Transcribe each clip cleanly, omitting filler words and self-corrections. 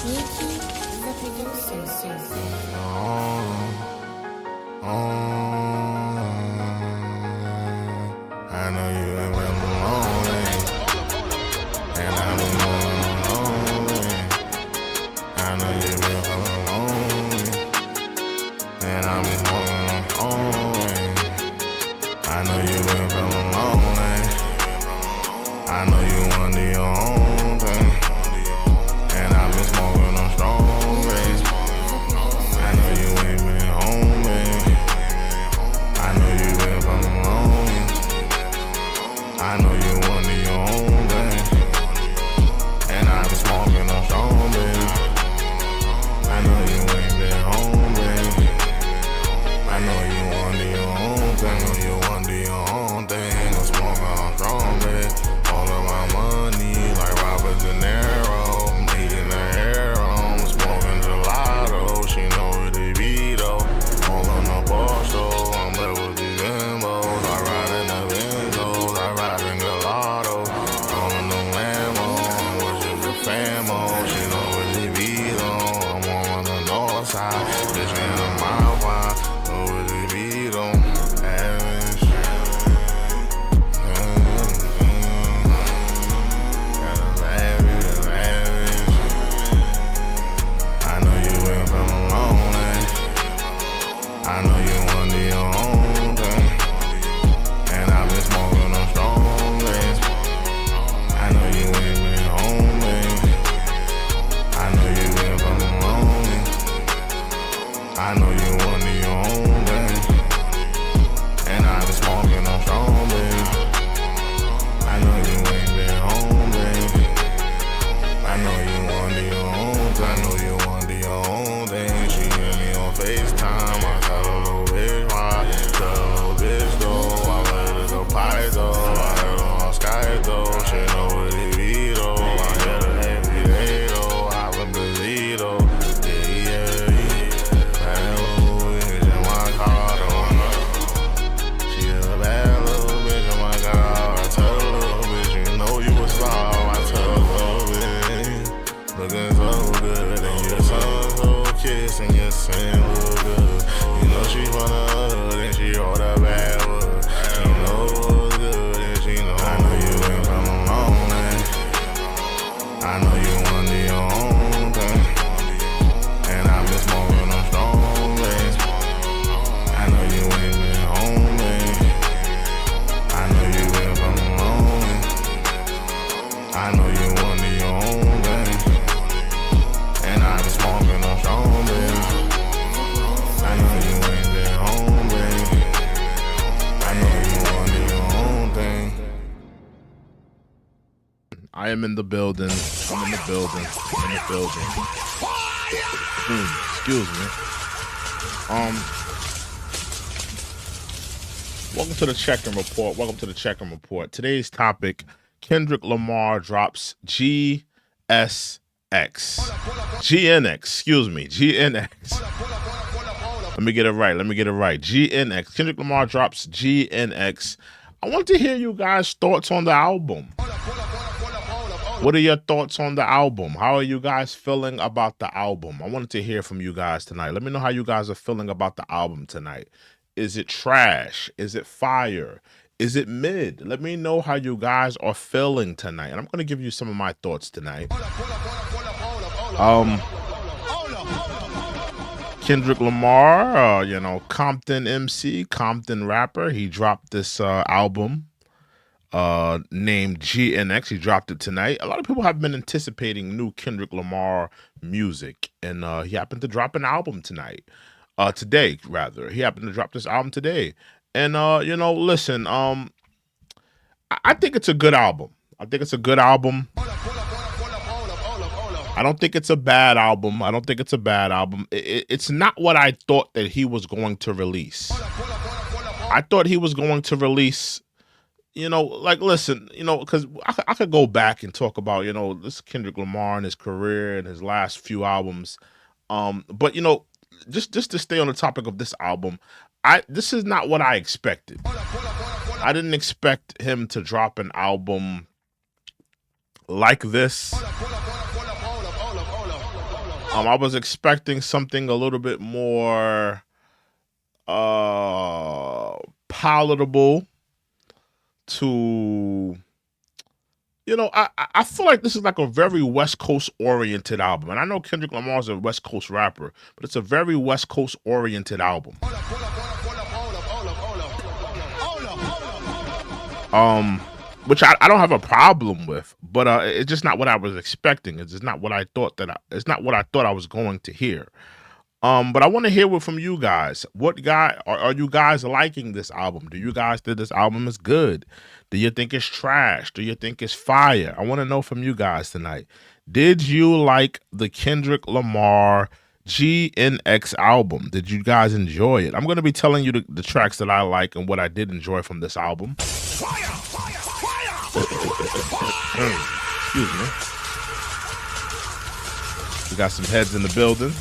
Nikki, the producer. I know you ain't been lonely, and I've been lonely. I know you been feeling lonely, and I've been lonely. I know you been feeling lonely. I know you under your own thing, and I've been smoking on strong rays. I know you ain't been home, babe. I know you been feeling lonely. I know you under your own thing, and I've been smoking on strong, babe. I know you ain't been home, babe. I know you under your own thing. I know you under your own thing. I'm smoking on strong, babe. All of my money, like Robert De Niro. I'm eating her hair on. I'm smoking gelato. She know what it be, though. All on the bar, so I'm there with the bimbos. I ride in the Benzos. I ride in gelato. All in the Lambo. I'm worship the famo. She know what it be, though. I'm on the north side. Bitch, in the mile wide. Know what it be, though. Average. I know you been feeling lonely. I know you under your own thing, and I've been smoking on strong days. I know you ain't been home, babe. I know you been feeling lonely. I know you under your own thing, and I've been smoking on strong days. I know you ain't been home, babe. I know you under your own thing. I know you under your own thing. She hit me on FaceTime. I tell her little bitch why. Tell her little bitch though. I let her go pie though. I heard her on Sky though. She know what it be though. I hit her every day though. I've been busy though. Yeah. Bad little bitch in my car though. She a bad little bitch in my car. I tell her little bitch, you know you a star. I tell her little bitch, looking so good, and your son so kissing your son look good. You know she from the hood, and she all that bad wood. She know what's good, and she know. I know you ain't feeling lonely. I know you under your own thing, and I've been smoking on strong days. I know you ain't been home, babe. I know you been feeling lonely. I know you under your own thing, and I've been smoking on strong, babe. I know you ain't been home, babe. I know you under your own thing. I am in the building. I'm in the building. I'm in the building. Excuse me. Welcome to the check-in report. Welcome to the check-in report. Today's topic: Kendrick Lamar drops GNX. Excuse me. GNX. Let me get it right. GNX. Kendrick Lamar drops GNX. I want to hear you guys' thoughts on the album. What are your thoughts on the album? How are you guys feeling about the album? I wanted to hear from you guys tonight. Let me know how you guys are feeling about the album tonight. Is it trash? Is it fire? Is it mid? Let me know how you guys are feeling tonight. And I'm going to give you some of my thoughts tonight. Kendrick Lamar, Compton MC, Compton rapper. He dropped this album named GNX. He dropped it tonight. A lot of people have been anticipating new Kendrick Lamar music, and he happened to drop an album tonight. Today, rather. He happened to drop this album today. And, listen, I think it's a good album. I think it's a good album. I don't think it's a bad album. It's not what I thought that he was going to release. I thought he was going to release, listen, because I could go back and talk about, this Kendrick Lamar and his career and his last few albums. But, just to stay on the topic of this album, this is not what I expected. I didn't expect him to drop an album like this. I was expecting something a little bit more palatable to, I feel like this is like a very West Coast oriented album. And I know Kendrick Lamar is a West Coast rapper, but it's a very West Coast oriented album. Which I don't have a problem with, but it's just not what I was expecting. It's just not what I thought it's not what I thought I was going to hear. But I want to hear from you guys. What are you guys liking this album? Do you guys think this album is good? Do you think it's trash? Do you think it's fire? I want to know from you guys tonight. Did you like the Kendrick Lamar GNX album? Did you guys enjoy it? I'm going to be telling you the tracks that I like and what I did enjoy from this album. Fire! Fire! Fire! Excuse me. We got some heads in the building.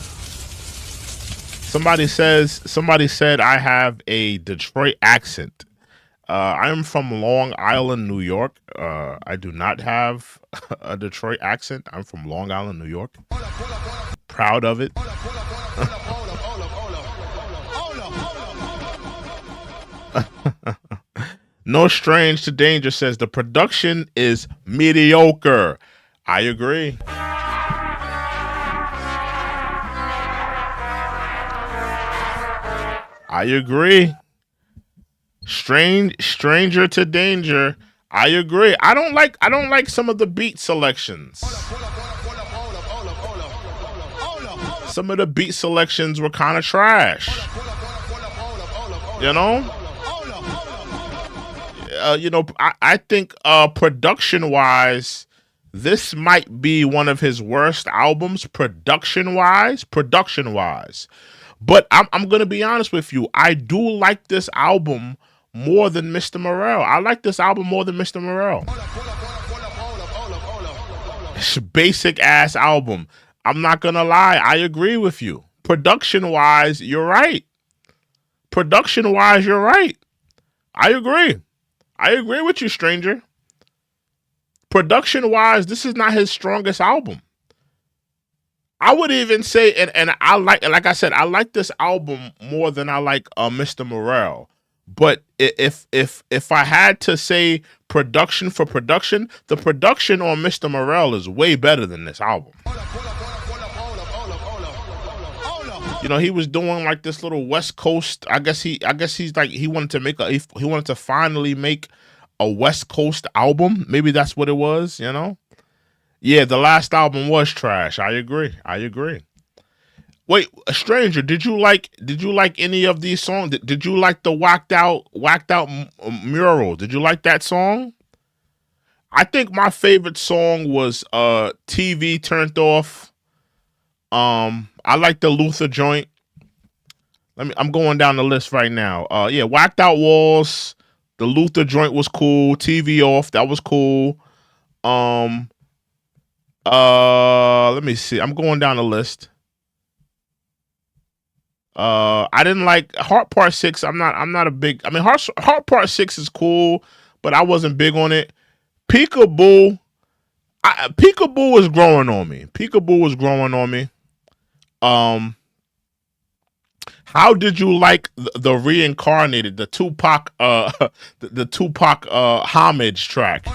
Somebody said I have a Detroit accent. I am from Long Island, New York. I do not have a Detroit accent. I'm from Long Island, New York. Proud of it. No Strange to Danger says the production is mediocre. I agree. I agree. Stranger to Danger. I agree. I don't like some of the beat selections. Some of the beat selections were kind of trash. You know? I think production-wise, this might be one of his worst albums, production-wise. But I'm gonna be honest with you. I do like this album more than Mr. Morale. I like this album more than Mr. Morale. It's a basic ass album. I'm not gonna lie. I agree with you. Production-wise, you're right. I agree. I agree with you, stranger. Production-wise, this is not his strongest album. I would even say, and I like I said, I like this album more than I like Mr. Morale. But if I had to say production for production, the production on Mr. Morale is way better than this album. He was doing like this little West Coast. I guess he's like he wanted to finally make a West Coast album. Maybe that's what it was. Yeah, the last album was trash. I agree. Wait, a stranger, did you like any of these songs? Did you like the whacked out mural? Did you like that song? I think my favorite song was TV Turned Off. I like the Luther joint. I'm going down the list right now. Yeah, Whacked Out Walls, the Luther joint was cool. TV Off, that was cool. Let me see. I'm going down the list. I didn't like Heart Part 6. I'm not a big. I mean, Heart Part 6 is cool, but I wasn't big on it. Peekaboo was growing on me. How did you like the Reincarnated, the Tupac, the Tupac homage track?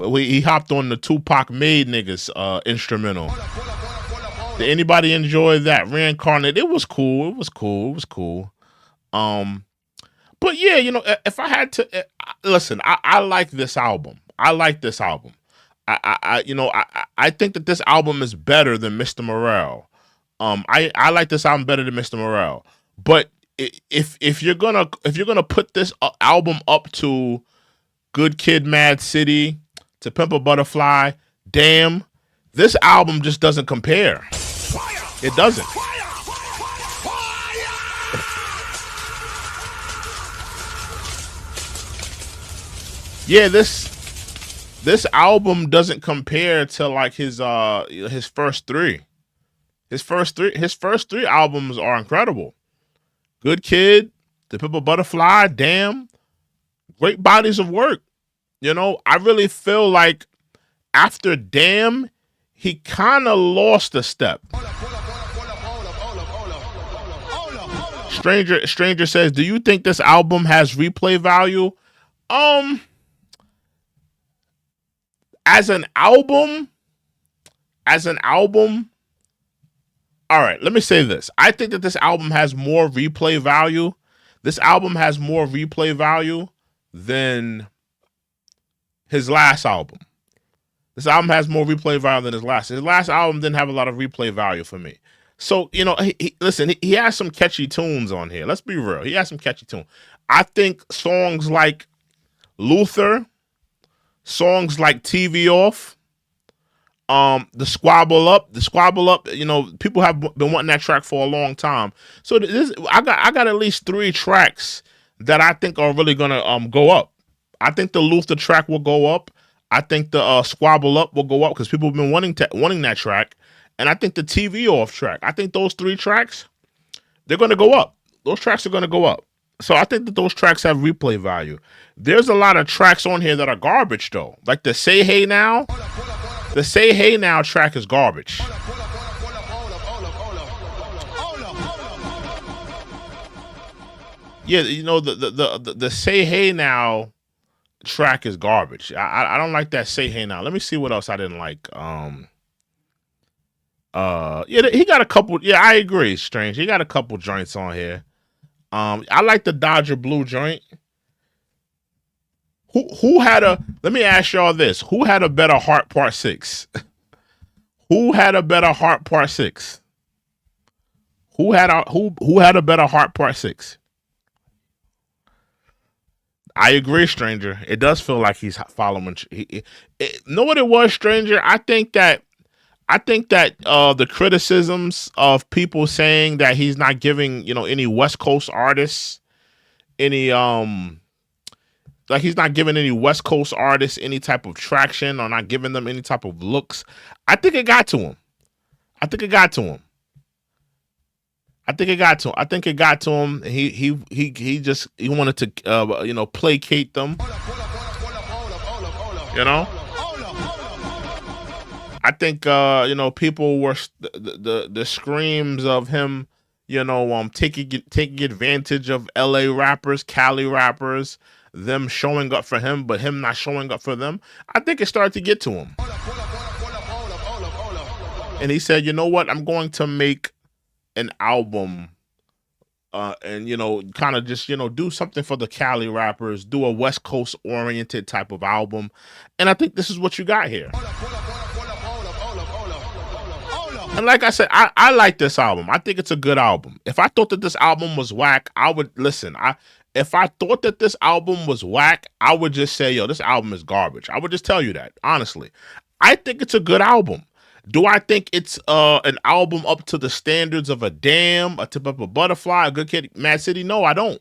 He hopped on the Tupac Made Niggas instrumental. Did anybody enjoy that? Reincarnated? It was cool. But yeah, if I had to listen, I like this album. I think that this album is better than Mr. Morale. I like this album better than Mr. Morale. But if you're gonna put this album up to Good Kid, Mad City, To Pimp a Butterfly, damn, this album just doesn't compare. It doesn't. Yeah, this album doesn't compare to like his first three. His first three albums are incredible. Good Kid, To Pimp a Butterfly, damn, great bodies of work. I really feel like after Damn, he kind of lost a step. Stranger says, do you think this album has replay value? As an album, all right, let me say this. I think that this album has more replay value. This album has more replay value than his last album. This album has more replay value than his last. His last album didn't have a lot of replay value for me. So, you know, listen, he has some catchy tunes on here. Let's be real. He has some catchy tunes. I think songs like Luther, songs like TV Off, the Squabble Up, you know, people have been wanting that track for a long time. So I got at least 3 tracks that I think are really gonna go up. I think the Luther track will go up. I think the Squabble Up will go up because people have been wanting that track. And I think the TV Off track, I think those 3 tracks, they're going to go up. Those tracks are going to go up. So I think that those tracks have replay value. There's a lot of tracks on here that are garbage, though. Like the Say Hey Now. The Say Hey Now track is garbage. Yeah, you know, the Say Hey Now track is garbage. I don't like that Say Hey Now. Let me see what else I didn't like. Yeah, he got a couple. Yeah, I agree, Strange. He got a couple joints on here. I like the Dodger Blue joint. Who had a? Let me ask y'all this: who had a better Heart Part 6? Who had a better Heart Part 6? Who had a better Heart Part 6? I agree, Stranger. It does feel like he's following. Know what it was, Stranger? I think that the criticisms of people saying that he's not giving, you know, any West Coast artists any like he's not giving any West Coast artists any type of traction or not giving them any type of looks. I think it got to him. I think it got to him. He just wanted to you know, placate them. You know? I think you know, people were the screams of him, you know, taking advantage of LA rappers, Cali rappers, them showing up for him, but him not showing up for them. I think it started to get to him. And he said, you know what, I'm going to make an album and, you know, kind of just, you know, do something for the Cali rappers, do a West Coast oriented type of album. And I think this is what you got here. And like I said, I like this album. I think it's a good album. If I thought that this album was whack, I would listen. If I thought that this album was whack, I would just say, yo, this album is garbage. I would just tell you that, honestly. I think it's a good album. Do I think it's an album up to the standards of a Damn, a Tip Up a Butterfly, a Good Kid, Mad City? No, I don't.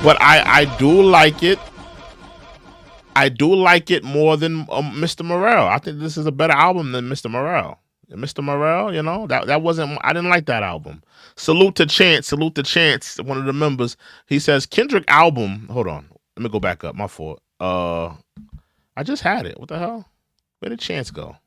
But I do like it. I do like it more than Mr. Morale. I think this is a better album than Mr. Morale. And Mr. Morale, you know, that wasn't. I didn't like that album. Salute to Chance, one of the members. He says Kendrick album. Hold on, let me go back up. My fault. I just had it. What the hell? Where did Chance go?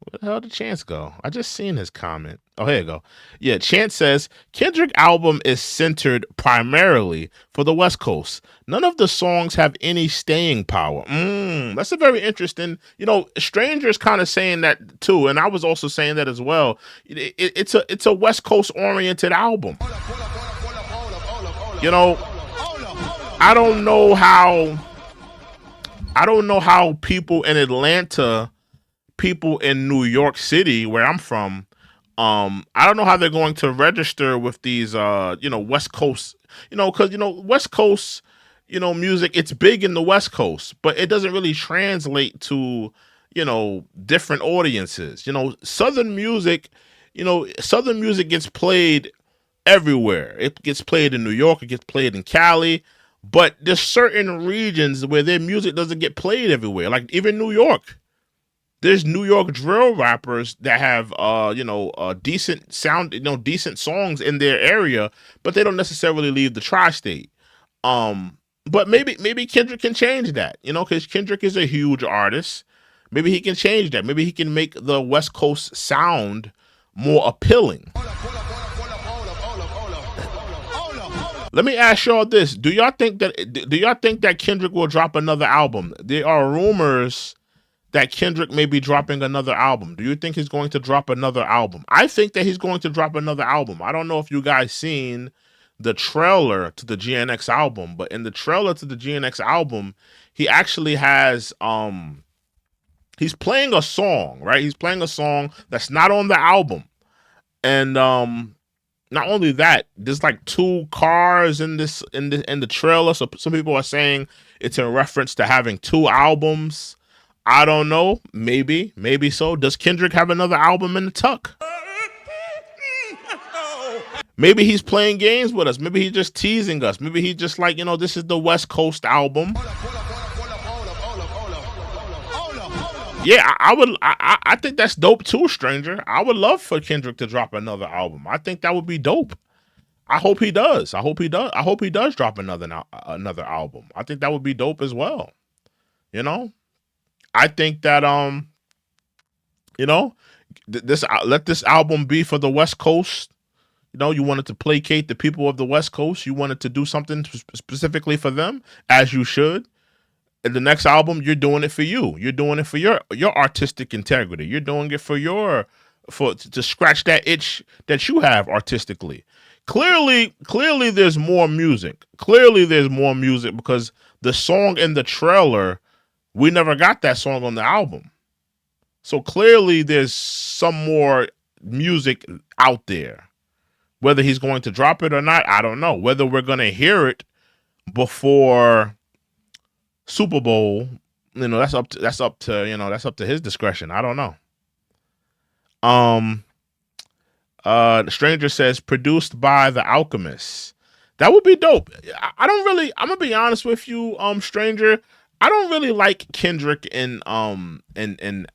Where the hell did Chance go? I just seen his comment. Oh, here you go. Yeah, Chance says Kendrick album is centered primarily for the West Coast. None of the songs have any staying power. That's a very interesting. You know, Stranger's kind of saying that too, and I was also saying that as well. It's a West Coast oriented album. You know, I don't know how people in Atlanta, people in New York City, where I'm from, I don't know how they're going to register with these, you know, West Coast, you know, because, you know, West Coast, you know, music, it's big in the West Coast, but it doesn't really translate to, you know, different audiences. You know, Southern music gets played everywhere. It gets played in New York, it gets played in Cali, but there's certain regions where their music doesn't get played everywhere. Like even New York. There's New York drill rappers that have, you know, decent sound, you know, decent songs in their area, but they don't necessarily leave the tri-state. But maybe Kendrick can change that, you know, because Kendrick is a huge artist. Maybe he can change that. Maybe he can make the West Coast sound more appealing. Let me ask y'all this: Do y'all think that Kendrick will drop another album? There are rumors that Kendrick may be dropping another album. Do you think he's going to drop another album? I think that he's going to drop another album. I don't know if you guys seen the trailer to the GNX album, but in the trailer to the GNX album, he actually has he's playing a song, right? He's playing a song that's not on the album. And not only that, there's like 2 cars in the trailer. So some people are saying it's in reference to having 2 albums. I don't know. Maybe so. Does Kendrick have another album in the tuck? Maybe he's playing games with us. Maybe he's just teasing us. Maybe he's just like, you know, this is the West Coast album. Yeah, I think that's dope too, stranger. I would love for Kendrick to drop another album. I think that would be dope. I hope he does. I hope he does drop another album. I think that would be dope as well. You know? I think that you know, let this album be for the West Coast. You know, you wanted to placate the people of the West Coast. You wanted to do something specifically for them, as you should. In the next album, you're doing it for you. You're doing it for your artistic integrity. You're doing it to scratch that itch that you have artistically. Clearly there's more music. Clearly there's more music because the song in the trailer, we never got that song on the album. So clearly there's some more music out there. Whether he's going to drop it or not, I don't know. Whether we're going to hear it before Super Bowl, you know, that's up to his discretion. I don't know. The stranger says produced by The Alchemist. That would be dope. I'm gonna be honest with you, stranger. I don't really like Kendrick and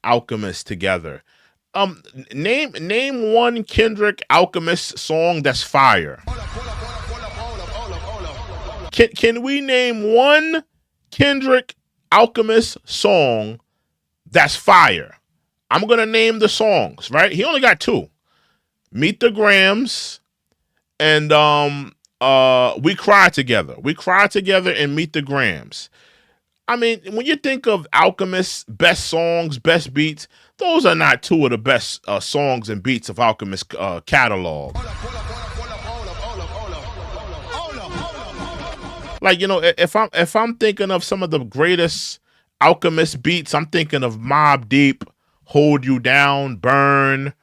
Alchemist together. Name one Kendrick Alchemist song that's fire. Can we name one Kendrick Alchemist song that's fire? I'm gonna name the songs, right? He only got 2. Meet the Grams and We Cry Together. We Cry Together and Meet the Grams. I mean, when you think of Alchemist's best songs, best beats, those are not 2 of the best songs and beats of Alchemist's catalog. Like, you know, if I'm thinking of some of the greatest Alchemist beats, I'm thinking of Mobb Deep, Hold You Down, Burn,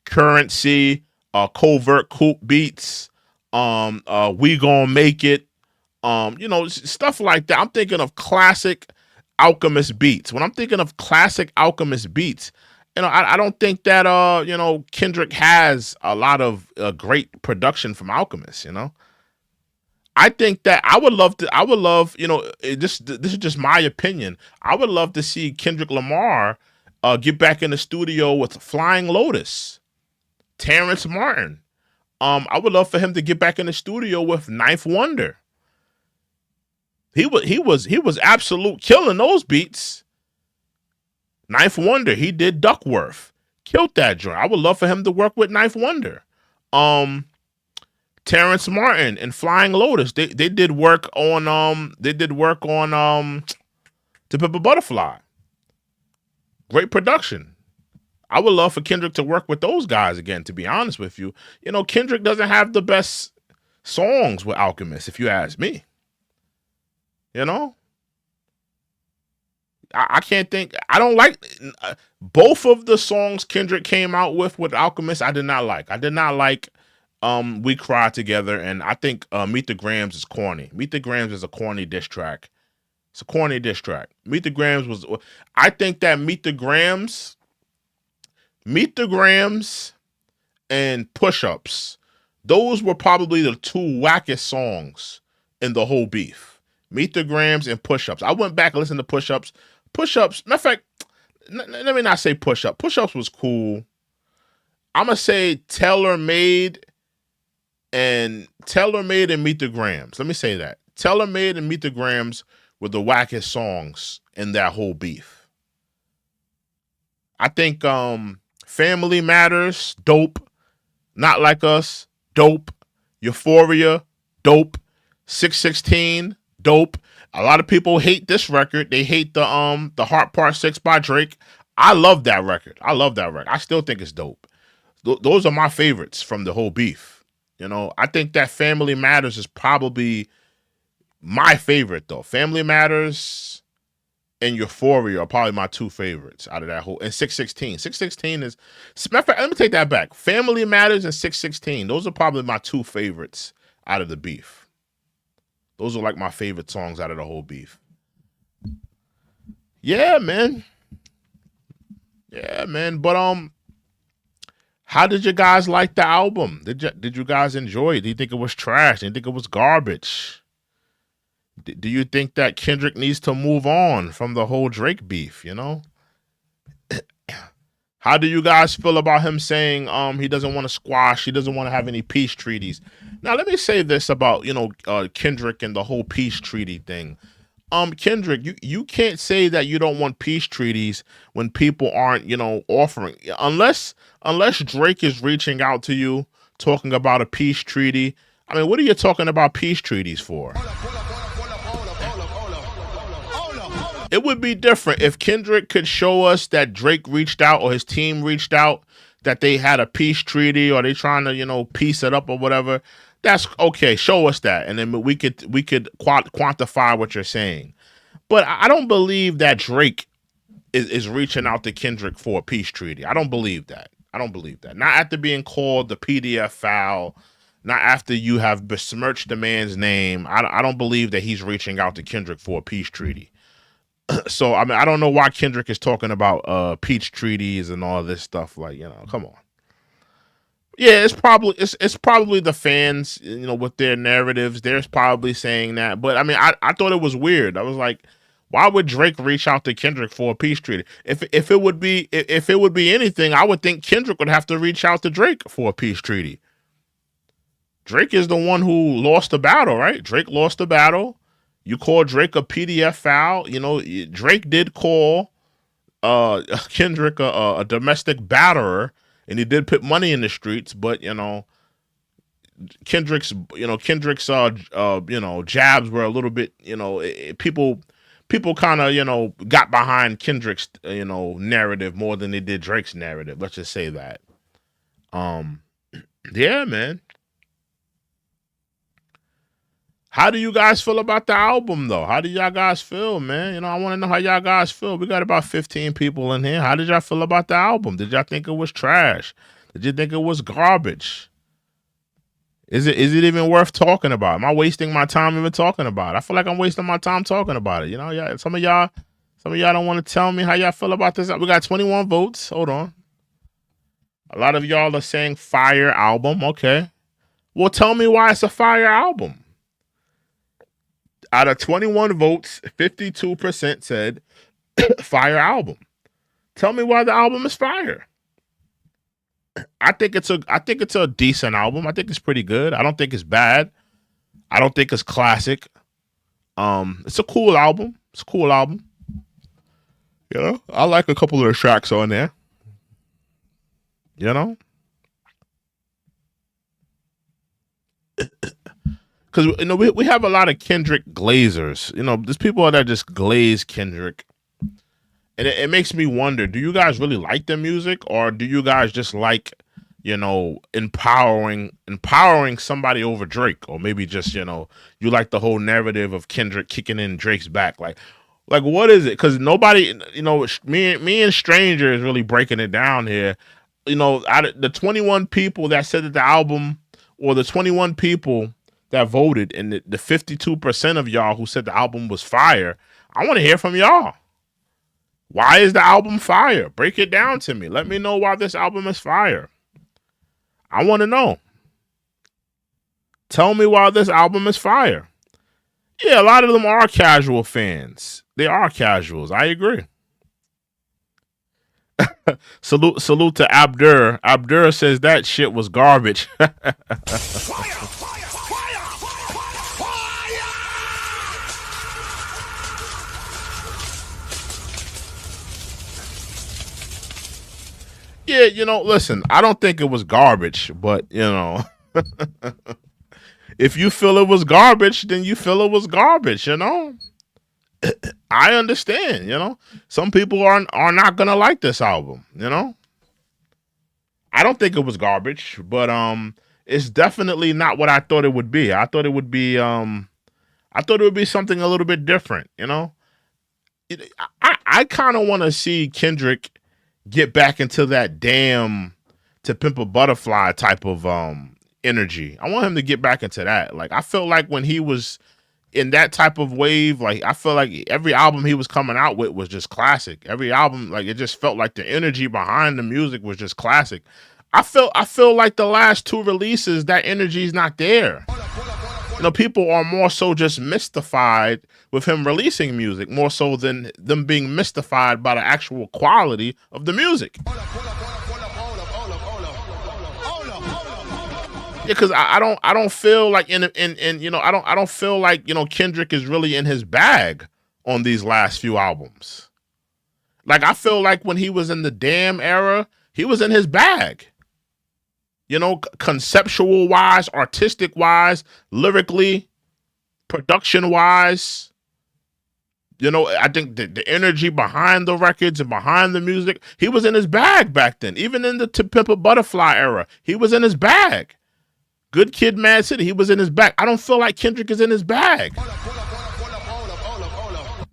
Currency, Covert Coupe beats, We Gon' Make It, you know, stuff like that. I'm thinking of classic Alchemist beats. When I'm thinking of classic Alchemist beats, you know, I don't think that you know, Kendrick has a lot of great production from Alchemist, you know. I think that I would love, you know, this is just my opinion. I would love to see Kendrick Lamar get back in the studio with Flying Lotus, Terrence Martin. I would love for him to get back in the studio with Ninth Wonder. He was absolute killing those beats. Ninth Wonder, he did Duckworth, killed that joint. I would love for him to work with Ninth Wonder. Terrence Martin and Flying Lotus, they did work on To Pimp a Butterfly. Great production. I would love for Kendrick to work with those guys again, to be honest with you. You know, Kendrick doesn't have the best songs with Alchemist, if you ask me. You know? I can't think. I don't like both of the songs Kendrick came out with Alchemist. I did not like. I did not like We Cry Together, and I think Meet the Grams is corny. Meet the Grams is a corny diss track. It's a corny diss track. Meet the Grams was. I think that Meet the Grams, and Push Ups, those were probably the 2 wackest songs in the whole beef. Meet the Grams and Push Ups. I went back and listened to Push Ups. Push Ups. Matter of fact, let me not say Push Up. Push Ups was cool. I'm gonna say Tailor Made and Meet the Grams. Let me say that. Taylor Made and Meet the Grams were the wackest songs in that whole beef. I think Family Matters, dope. Not Like Us, dope. Euphoria, dope. 616, dope. A lot of people hate this record. They hate the Heart Part 6 by Drake. I love that record. I still think it's dope. Those are my favorites from the whole beef. You know, I think that Family Matters is probably my favorite though. Family Matters and Euphoria are probably my two favorites out of that whole. And 616. 616 is. Matter of fact, let me take that back. Family Matters and 616. Those are probably my two favorites out of the beef. Those are like my favorite songs out of the whole beef. Yeah, man. But how did you guys like the album? Did you guys enjoy it? Do you think it was trash? Do you think it was garbage? Do you think that Kendrick needs to move on from the whole Drake beef, you know? How do you guys feel about him saying he doesn't want to squash, he doesn't want to have any peace treaties? Now, let me say this about, Kendrick and the whole peace treaty thing. Kendrick, you can't say that you don't want peace treaties when people aren't, offering. Unless Drake is reaching out to you talking about a peace treaty. I mean, what are you talking about peace treaties for? It would be different if Kendrick could show us that Drake reached out or his team reached out, that they had a peace treaty or they trying to, piece it up or whatever. That's okay. Show us that. And then we could quantify what you're saying. But I don't believe that Drake is reaching out to Kendrick for a peace treaty. I don't believe that. Not after being called the PDF foul. Not after you have besmirched the man's name. I don't believe that he's reaching out to Kendrick for a peace treaty. So, I mean, I don't know why Kendrick is talking about peace treaties and all this stuff. Like, come on. Yeah, it's probably the fans, with their narratives. They're probably saying that. But I mean, I thought it was weird. I was like, why would Drake reach out to Kendrick for a peace treaty? If it would be anything, I would think Kendrick would have to reach out to Drake for a peace treaty. Drake is the one who lost the battle, right? Drake lost the battle. You call Drake a PDF foul. Drake did call Kendrick a domestic batterer, and he did put money in the streets. But Kendrick's jabs were a little bit. People kind of got behind Kendrick's narrative more than they did Drake's narrative. Let's just say that. Yeah, man. How do you guys feel about the album, though? How do y'all guys feel, man? I want to know how y'all guys feel. We got about 15 people in here. How did y'all feel about the album? Did y'all think it was trash? Did you think it was garbage? Is it even worth talking about? Am I wasting my time even talking about it? I feel like I'm wasting my time talking about it. Yeah, some of y'all don't want to tell me how y'all feel about this. We got 21 votes. Hold on. A lot of y'all are saying fire album. Okay. Well, tell me why it's a fire album. Out of 21 votes, 52% said fire album. Tell me why the album is fire. I think it's a decent album. I think it's pretty good. I don't think it's bad. I don't think it's classic. It's a cool album. I like a couple of the tracks on there. Because we have a lot of Kendrick glazers. There's people that just glaze Kendrick, and it makes me wonder: do you guys really like the music, or do you guys just like, empowering somebody over Drake, or maybe just you like the whole narrative of Kendrick kicking in Drake's back? Like what is it? Because nobody, me and Stranger is really breaking it down here. Out of the 21 people that said that the album, or the 21 people that voted, and the 52% of y'all who said the album was fire, I want to hear from y'all. Why is the album fire? Break it down to me. Let me know why this album is fire. I want to know. Tell me why this album is fire. Yeah, a lot of them are casual fans. They are casuals. I agree. Salute to Abdur. Abdur says that shit was garbage. Yeah, listen, I don't think it was garbage, but if you feel it was garbage, then you feel it was garbage, I understand, Some people are not gonna like this album, I don't think it was garbage, but it's definitely not what I thought it would be. I thought it would be something a little bit different, I kind of want to see Kendrick get back into that damn To Pimp a Butterfly type of energy. I want him to get back into that. Like I felt like when he was in that type of wave, like I feel like every album he was coming out with was just classic. Every album, like it just felt like the energy behind the music was just classic. I feel like the last two releases, that energy is not there. People are more so just mystified with him releasing music, more so than them being mystified by the actual quality of the music. Yeah, because I don't feel like I don't feel like Kendrick is really in his bag on these last few albums. Like I feel like when he was in the Damn era, he was in his bag. Conceptual wise, artistic wise, lyrically, production wise. I think the energy behind the records and behind the music, he was in his bag back then. Even in the To Pimp a Butterfly era, he was in his bag. Good Kid, Mad City, he was in his bag. I don't feel like Kendrick is in his bag.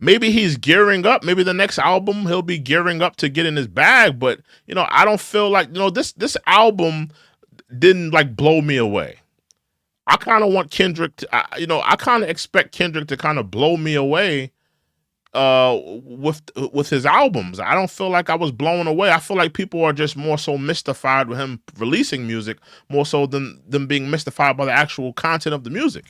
Maybe he's gearing up. Maybe the next album he'll be gearing up to get in his bag. But I don't feel like this album didn't like blow me away. I kind of want Kendrick to, I kind of expect Kendrick to kind of blow me away with his albums. I don't feel like I was blown away. I feel like people are just more so mystified with him releasing music, more so than them being mystified by the actual content of the music.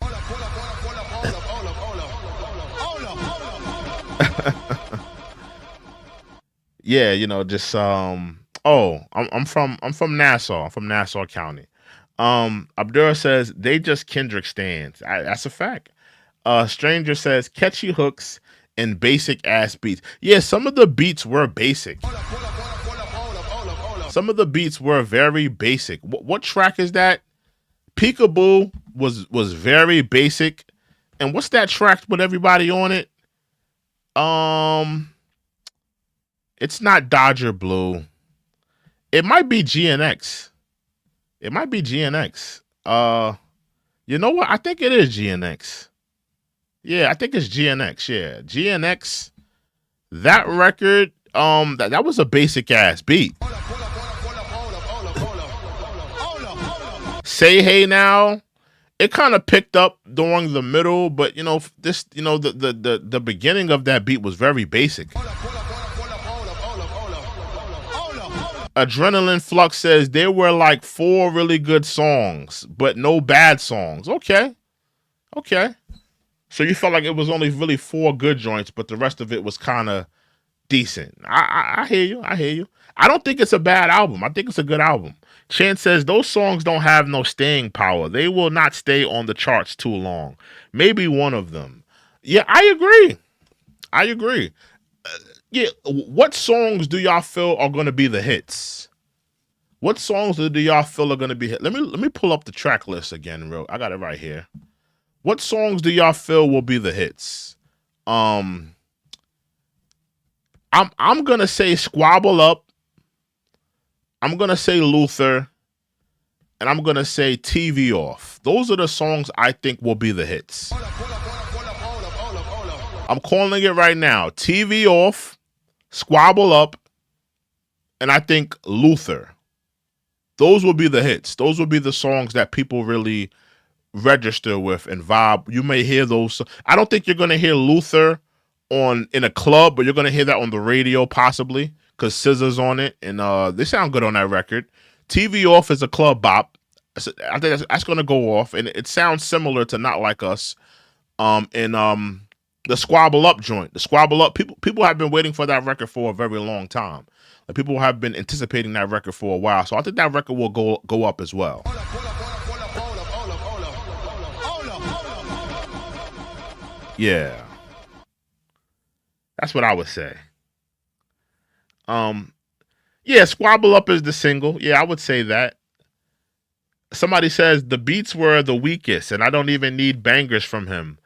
Yeah, just I'm from Nassau. I'm from Nassau County. Abdurrah says they just Kendrick stands. That's a fact. Stranger says catchy hooks and basic ass beats. Yeah, some of the beats were basic. Some of the beats were very basic. What track is that? Peekaboo was very basic. And what's that track with everybody on it? It's not Dodger Blue. It might be GNX. It might be GNX. You know what? I think it is GNX. Yeah, I think it's GNX. Yeah, GNX. That record, that was a basic ass beat. Say Hey Now, it kind of picked up during the middle, but the beginning of that beat was very basic. Adrenaline Flux says there were like 4 really good songs, but no bad songs. Okay. So you felt like it was only really 4 good joints, but the rest of it was kind of decent. I hear you. I don't think it's a bad album. I think it's a good album. Chance says those songs don't have no staying power. They will not stay on the charts too long. Maybe one of them. Yeah, I agree. Yeah, what songs do y'all feel are going to be the hits? What songs do y'all feel are going to be hit? Let me pull up the track list again, real. I got it right here. What songs do y'all feel will be the hits? I'm gonna say Squabble Up. I'm gonna say Luther, and I'm gonna say TV Off. Those are the songs I think will be the hits. I'm calling it right now. TV Off, Squabble Up, and I think Luther. Those will be the hits. Those will be the songs that people really register with and vibe. You may hear those. I don't think you're going to hear Luther in a club, but you're going to hear that on the radio possibly because SZA's on it, and they sound good on that record. TV Off is a club bop. I think that's going to go off, and it sounds similar to Not Like Us. The Squabble Up joint. The Squabble Up, people have been waiting for that record for a very long time. Like, people have been anticipating that record for a while, so I think that record will go up as well. Yeah, that's what I would say. Yeah, Squabble Up is the single. Yeah, I would say that. Somebody says the beats were the weakest, and I don't even need bangers from him.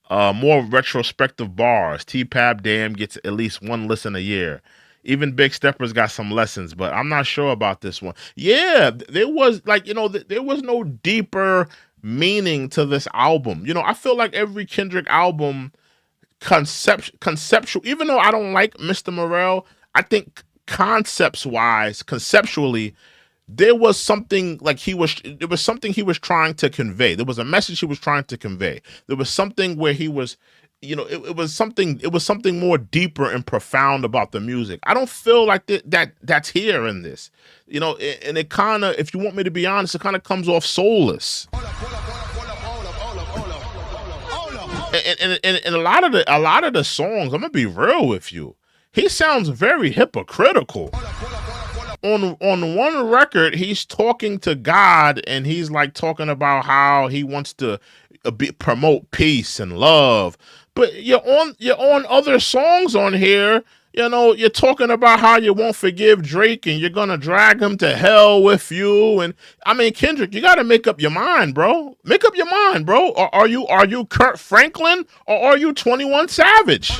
More retrospective bars. T-Pab Damn gets at least one listen a year. Even Big Steppers got some lessons, but I'm not sure about this one. Yeah, there was like, there was no deeper meaning to this album. I feel like every Kendrick album conceptual, even though I don't like Mr. Morale, I think conceptually, there was something like there was something he was trying to convey. There was a message he was trying to convey. There was something where he was, it was something more deeper and profound about the music. I don't feel like that's here in this, and it kind of, if you want me to be honest, it kind of comes off soulless. And a lot of the songs, I'm gonna be real with you, he sounds very hypocritical. On one record, he's talking to God, and he's like talking about how he wants to promote peace and love. But you're on other songs on here. You're talking about how you won't forgive Drake and you're gonna drag him to hell with you. And I mean, Kendrick, you got to make up your mind, bro. Make up your mind, bro. Or are you Kurt Franklin, or are you 21 Savage?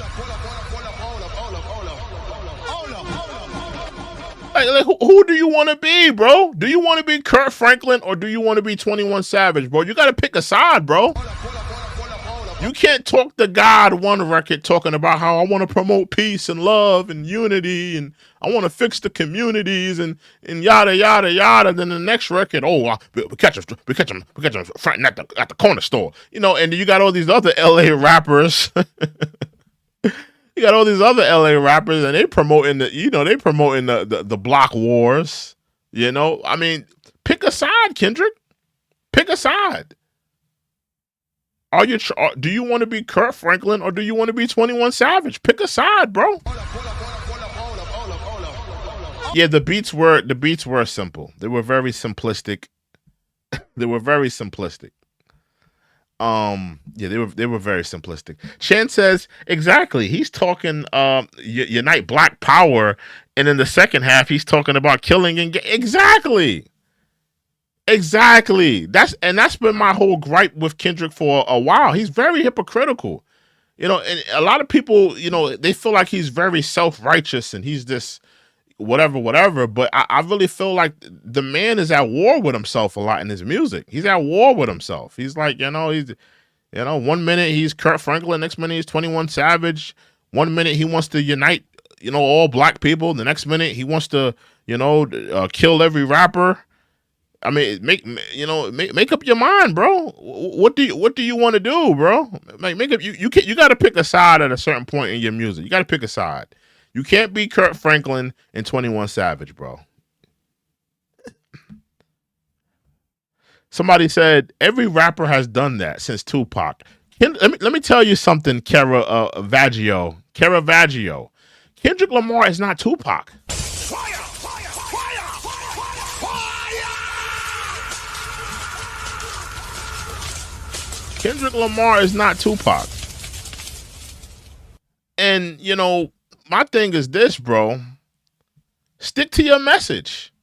Like, who do you want to be, bro? Do you want to be Kurt Franklin, or do you want to be 21 Savage, bro? You got to pick a side, bro. You can't talk to God one record talking about how I want to promote peace and love and unity, and I want to fix the communities and yada yada yada. Then the next record, we catch him fronting at the corner store, And you got all these other LA rappers. You got all these other LA rappers, and they promoting the block wars. I mean, pick a side, Kendrick. Pick a side. Do you want to be Kurt Franklin, or do you want to be 21 Savage? Pick a side, bro. Yeah, the beats were simple. They were very simplistic. Yeah, they were very simplistic. Chan says, exactly. He's talking unite Black Power, and in the second half he's talking about killing and exactly. That's been my whole gripe with Kendrick for a while. He's very hypocritical. And a lot of people, they feel like he's very self-righteous and he's this whatever, but I really feel like the man is at war with himself a lot in his music. He's at war with himself. He's like, he's 1 minute he's Kurt Franklin, next minute he's 21 Savage. 1 minute he wants to unite, all Black people. The next minute he wants to, kill every rapper. I mean, make up your mind, bro. What do you want to do, bro? Make up. You got to pick a side at a certain point in your music. You got to pick a side. You can't be Kurt Franklin and 21 Savage, bro. Somebody said every rapper has done that since Tupac. Let me tell you something, Kara Vaggio. Kendrick Lamar is not Tupac. Kendrick Lamar is not Tupac. And, my thing is this, bro. Stick to your message.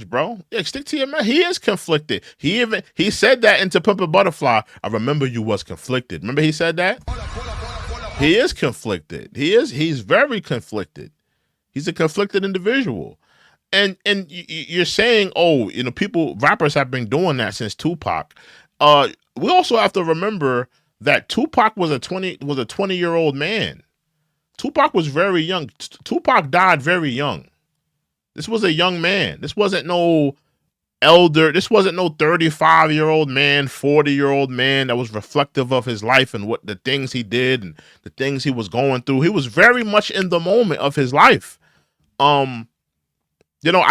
Bro. Yeah, stick to your message. He is conflicted. He said that into Pimp a Butterfly. I remember you was conflicted. Remember he said that? He is conflicted. He's very conflicted. He's a conflicted individual. And you're saying, rappers have been doing that since Tupac. We also have to remember that Tupac was a 20-year-old man. Tupac was very young. Tupac died very young. This was a young man. This wasn't no elder. This wasn't no 35-year-old man, 40-year-old man that was reflective of his life and what the things he did and the things he was going through. He was very much in the moment of his life. I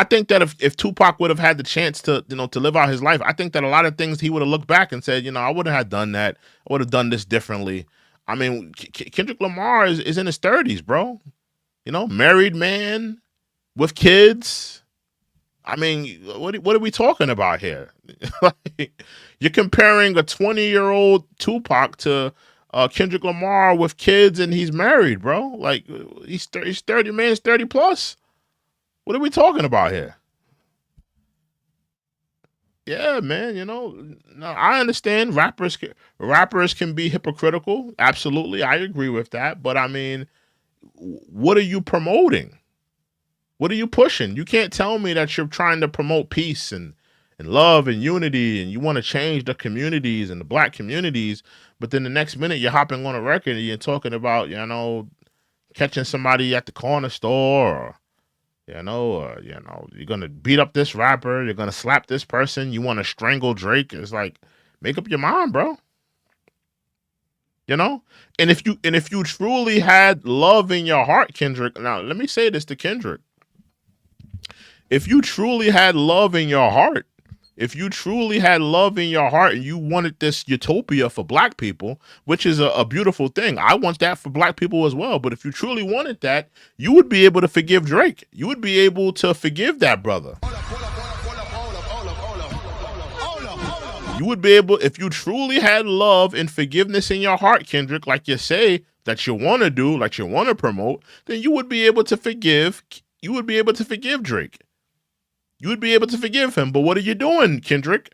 think that if Tupac would have had the chance to live out his life, I think that a lot of things he would have looked back and said, I would have done that. I would have done this differently. I mean, Kendrick Lamar is in his 30s, bro. Married man with kids. I mean, what are we talking about here? You're comparing a 20-year-old Tupac to Kendrick Lamar with kids, and he's married, bro. Like he's 30, man's 30 plus. What are we talking about here? Yeah, man. No, I understand rappers can be hypocritical. Absolutely, I agree with that. But I mean, what are you promoting? What are you pushing? You can't tell me that you're trying to promote peace and love and unity and you want to change the communities and the black communities, but then the next minute you're hopping on a record and you're talking about, catching somebody at the corner store or, you're gonna beat up this rapper, you're gonna slap this person, you want to strangle Drake. It's like, make up your mind, bro. And if you truly had love in your heart, Kendrick. Now, let me say this to Kendrick. If you truly had love in your heart, if you truly had love in your heart and you wanted this utopia for black people, which is a beautiful thing. I want that for black people as well. But if you truly wanted that, you would be able to forgive Drake. You would be able to forgive that brother. You would be able, if you truly had love and forgiveness in your heart, Kendrick, like you say that you want to do, like you want to promote, then you would be able to forgive. You would be able to forgive Drake. You would be able to forgive him. But what are you doing, Kendrick?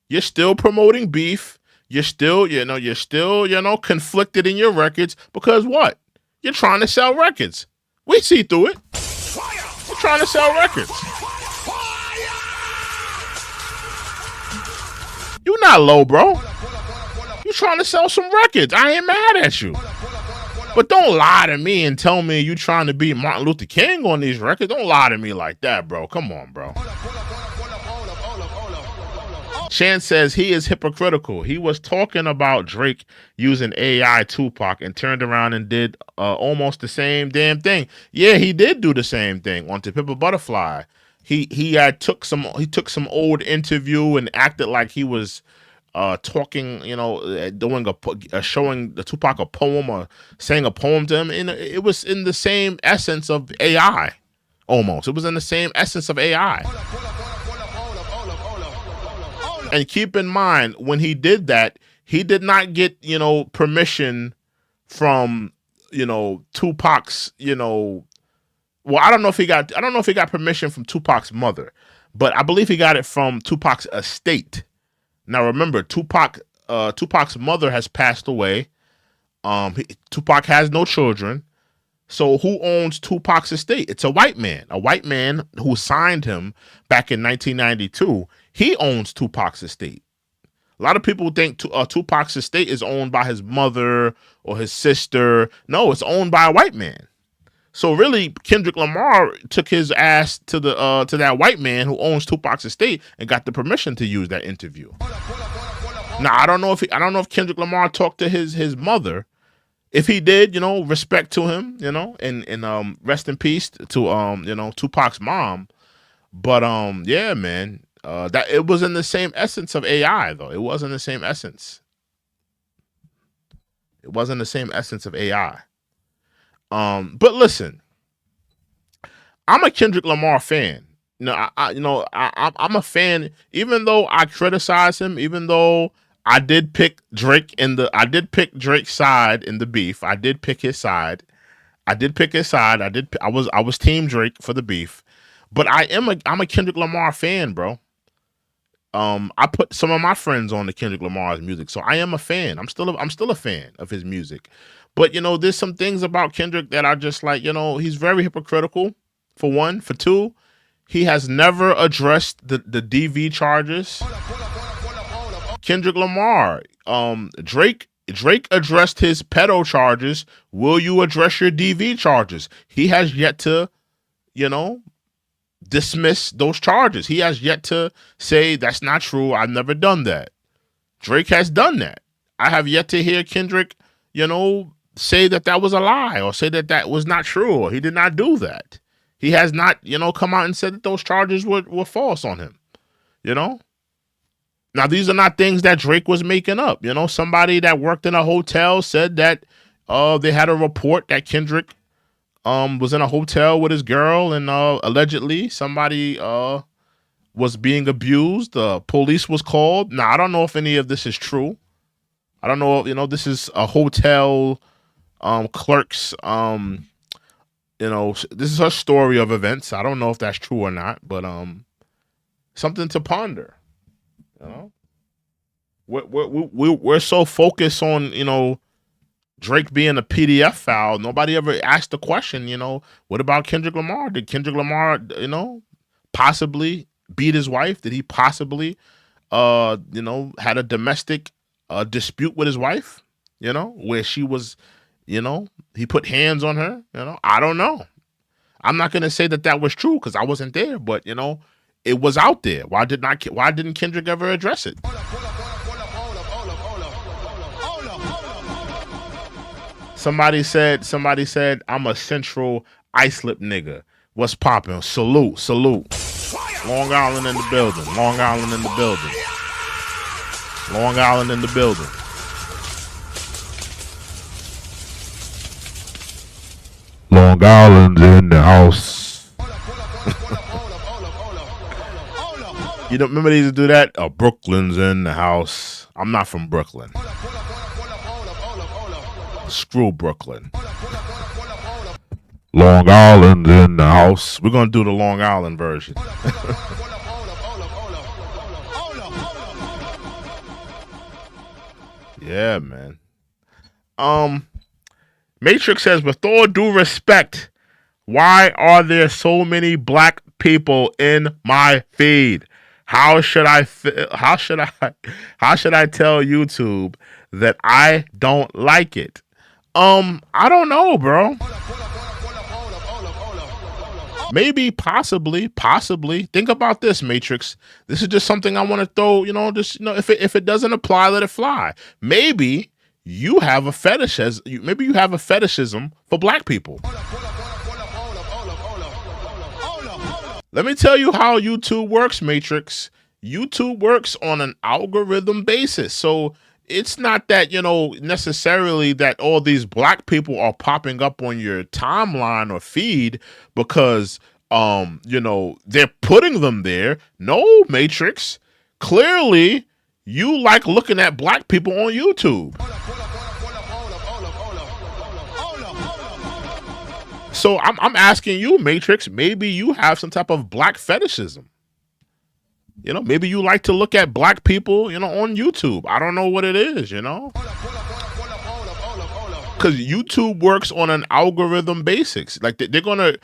You're still promoting beef. You're still conflicted in your records because what? You're trying to sell records. We see through it. You're trying to sell records. You're not low, bro. You're trying to sell some records. I ain't mad at you. But don't lie to me and tell me you trying to be Martin Luther King on these records. Don't lie to me like that, bro. Come on, bro. Shan says he is hypocritical. He was talking about Drake using AI Tupac and turned around and did almost the same damn thing. Yeah, he did do the same thing on To Pimp a Butterfly. He took some old interview and acted like he was talking, doing showing the Tupac a poem or saying a poem to him. And it was in the same essence of AI, almost. It was in the same essence of AI. And keep in mind, when he did that, he did not get, permission from, Tupac's, well, I don't know if he got permission from Tupac's mother, but I believe he got it from Tupac's estate. Now remember, Tupac's mother has passed away. Tupac has no children. So who owns Tupac's estate? It's a white man who signed him back in 1992. He owns Tupac's estate. A lot of people think Tupac's estate is owned by his mother or his sister. No, it's owned by a white man. So really, Kendrick Lamar took his ass to that white man who owns Tupac's estate and got the permission to use that interview. Now I don't know if Kendrick Lamar talked to his mother. If he did, respect to him, and rest in peace to Tupac's mom. But yeah, man, that it was in the same essence of AI though. It wasn't the same essence. It wasn't the same essence of AI. But listen, I'm a Kendrick Lamar fan. I'm a fan, even though I criticize him, even though I did pick Drake's side in the beef. I did pick his side. I was team Drake for the beef, but I'm a Kendrick Lamar fan, bro. I put some of my friends on to Kendrick Lamar's music, so I am a fan. I'm still a fan of his music. But there's some things about Kendrick that are just like, he's very hypocritical, for one. For two, he has never addressed the DV charges. Kendrick Lamar, Drake addressed his pedo charges. Will you address your DV charges? He has yet to, dismiss those charges. He has yet to say that's not true. I've never done that. Drake has done that. I have yet to hear Kendrick, say that was a lie or say that was not true or he did not do that. He has not, come out and said that those charges were false on him. Now, these are not things that Drake was making up. Somebody that worked in a hotel said that they had a report that Kendrick was in a hotel with his girl and allegedly somebody was being abused. The police was called. Now, I don't know if any of this is true. I don't know, this is a hotel clerk's You know, this is her story of events. I don't know if that's true or not, but something to ponder. You know, we're so focused on, you know, Drake being a PDF file. Nobody ever asked the question, you know, what about Kendrick Lamar? Did Kendrick Lamar, you know, possibly beat his wife? Did he possibly, you know, had a domestic dispute with his wife? You know, where she was, you know, he put hands on her. You know, I don't know. I'm not gonna say that that was true because I wasn't there, but you know, it was out there. Why didn't Kendrick ever address it? Somebody said, I'm a Central Islip nigga. What's poppin'? Salute. Long Island in the building. Long Island in the building. Long Island in the building. Long Island's in the house. You don't remember they used to do that? Brooklyn's in the house. I'm not from Brooklyn. Screw Brooklyn. Long Island in the house. We're gonna do the Long Island version. Yeah, man. Matrix says, with all due respect, why are there so many black people in my feed? How should I tell YouTube that I don't like it? I don't know, bro. Maybe, possibly. Think about this, Matrix. This is just something I want to throw, you know, just, you know, if it doesn't apply, let it fly. Maybe you have a fetishism for black people. Let me tell you how YouTube works, Matrix. YouTube works on an algorithm basis. So it's not that, you know, necessarily that all these black people are popping up on your timeline or feed because, you know, they're putting them there. No, Matrix. Clearly, you like looking at black people on YouTube. So I'm asking you, Matrix, maybe you have some type of black fetishism. You know, maybe you like to look at black people, you know, on YouTube. I don't know what it is, you know. Because YouTube works on an algorithm basis. Like they're gonna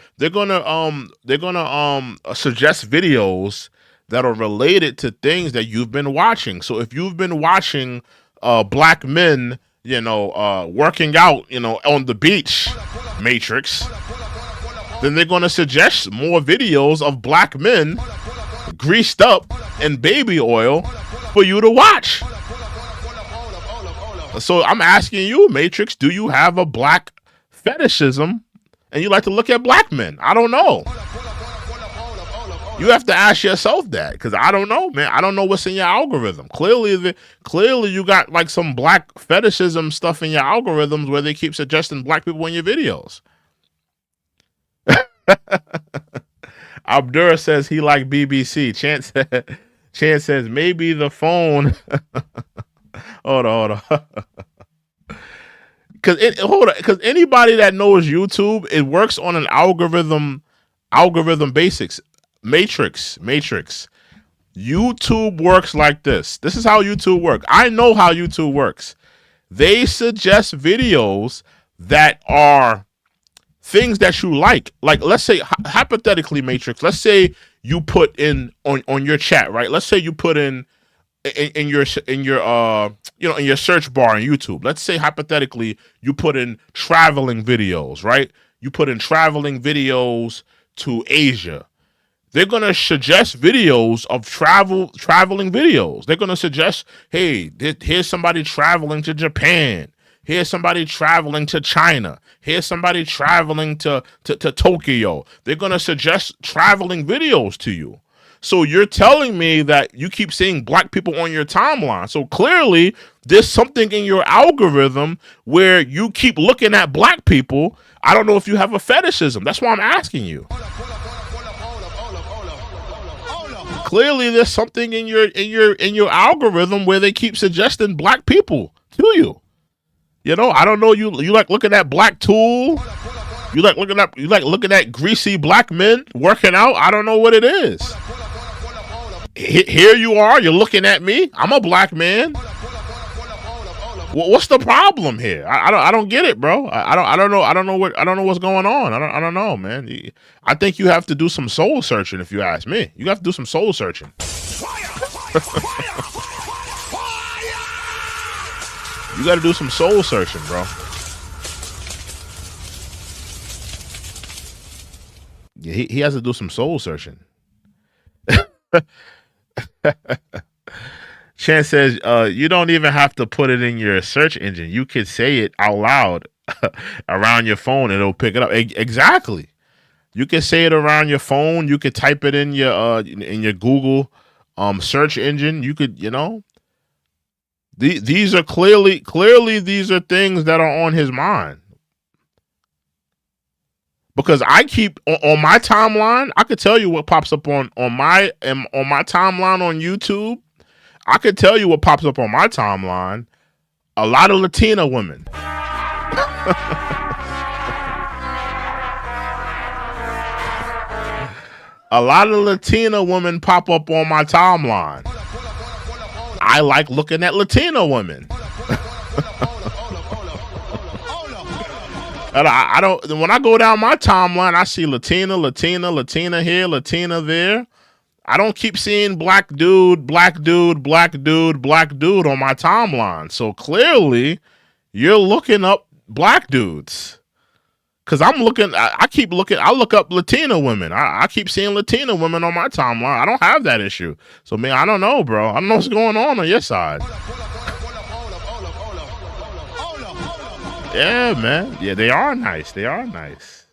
suggest videos that are related to things that you've been watching. So if you've been watching black men, you know, working out, you know, on the beach, Matrix, then they're gonna suggest more videos of black men greased up in baby oil for you to watch. So I'm asking you, Matrix, do you have a black fetishism and you like to look at black men? I don't know. You have to ask yourself that, because I don't know, man. I don't know what's in your algorithm. Clearly you got like some black fetishism stuff in your algorithms where they keep suggesting black people in your videos. Abdurrah says he like BBC. Chance says maybe the phone. Hold on. Because anybody that knows YouTube, it works on an algorithm basics. Matrix. YouTube works like this. This is how YouTube works. I know how YouTube works. They suggest videos that are things that you like. Like, let's say, hypothetically, Matrix, let's say you put in on your chat, right? Let's say you put in your search bar on YouTube. Let's say hypothetically you put in traveling videos, right? You put in traveling videos to Asia. They're going to suggest videos of traveling videos. They're going to suggest, hey, here's somebody traveling to Japan. Here's somebody traveling to China. Here's somebody traveling to Tokyo. They're going to suggest traveling videos to you. So you're telling me that you keep seeing black people on your timeline. So clearly there's something in your algorithm where you keep looking at black people. I don't know if you have a fetishism. That's why I'm asking you. Clearly there's something in your algorithm where they keep suggesting black people to you. You know, I don't know, you like looking at Black Tool, You like looking at greasy black men working out? I don't know what it is. Here you are, you're looking at me. I'm a black man. What's the problem here? I don't get it, bro. I don't know what's going on. I don't know, man. I think you have to do some soul searching. If you ask me, you have to do some soul searching. You got to do some soul searching, bro. Yeah, he has to do some soul searching. Chan says, you don't even have to put it in your search engine. You could say it out loud around your phone and it'll pick it up. Exactly. You can say it around your phone. You could type it in your Google search engine. You could, these are clearly these are things that are on his mind. Because I keep on my timeline, I could tell you what pops up on my timeline on YouTube. I could tell you what pops up on my timeline. A lot of Latina women. A lot of Latina women pop up on my timeline. I like looking at Latina women. And I don't. When I go down my timeline, I see Latina here, Latina there. I don't keep seeing black dude on my timeline. So clearly, you're looking up black dudes. Cause I'm looking. I keep looking. I look up Latina women. I keep seeing Latina women on my timeline. I don't have that issue. So man, I don't know, bro. I don't know what's going on your side. Yeah, man. Yeah, they are nice. They are nice.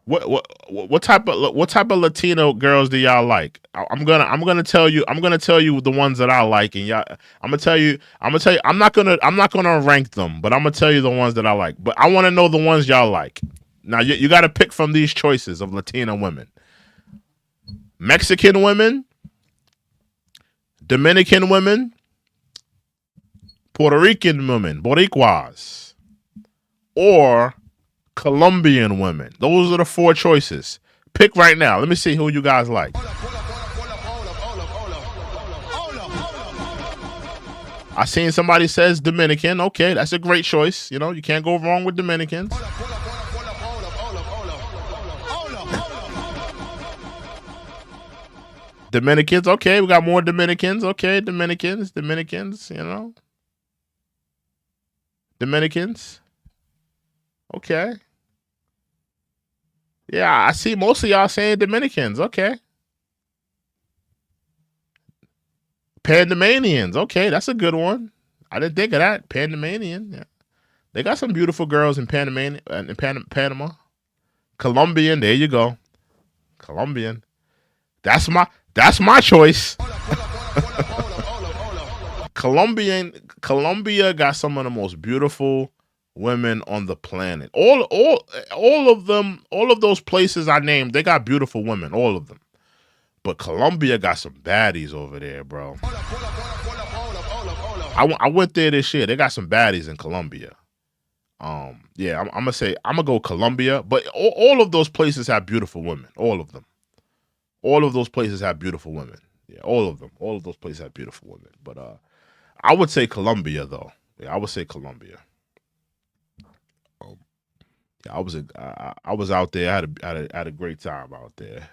What type of Latino girls do y'all like? I'm gonna tell you the ones that I like, and y'all. I'm gonna tell you. I'm not gonna rank them, but I'm gonna tell you the ones that I like. But I want to know the ones y'all like. Now you got to pick from these choices of Latina women: Mexican women, Dominican women, Puerto Rican women, Boricuas, or Colombian women. Those are the 4 choices. Pick right now. Let me see who you guys like. I seen somebody says Dominican. Okay, that's a great choice. You can't go wrong with Dominicans. Dominicans. Okay, we got more Dominicans. Okay, Dominicans. Dominicans. Okay. Yeah, I see most of y'all saying Dominicans. Okay. Panamanians. Okay, that's a good one. I didn't think of that. Panamanian. Yeah. They got some beautiful girls in Panama. Colombian. There you go. Colombian. That's my choice. Colombia got some of the most beautiful women on the planet. All of them, all of those places I named, they got beautiful women, all of them. But Colombia got some baddies over there, bro. I went there this year. They got some baddies in Colombia. Yeah, I'm gonna go Colombia, but all of those places have beautiful women. All of them. All of those places have beautiful women. Yeah, all of them. All of those places have beautiful women. But I would say Colombia though. Yeah, I would say Colombia. Yeah, I was out there. I had a great time out there.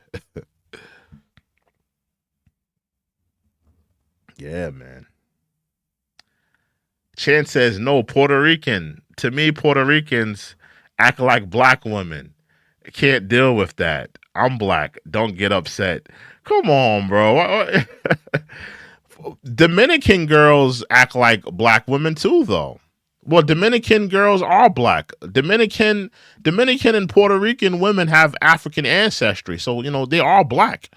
Yeah, man. Chan says no, Puerto Rican. To me, Puerto Ricans act like black women. Can't deal with that. I'm black. Don't get upset. Come on, bro. Dominican girls act like black women too, though. Well, Dominican girls are black. Dominican and Puerto Rican women have African ancestry, so they are black.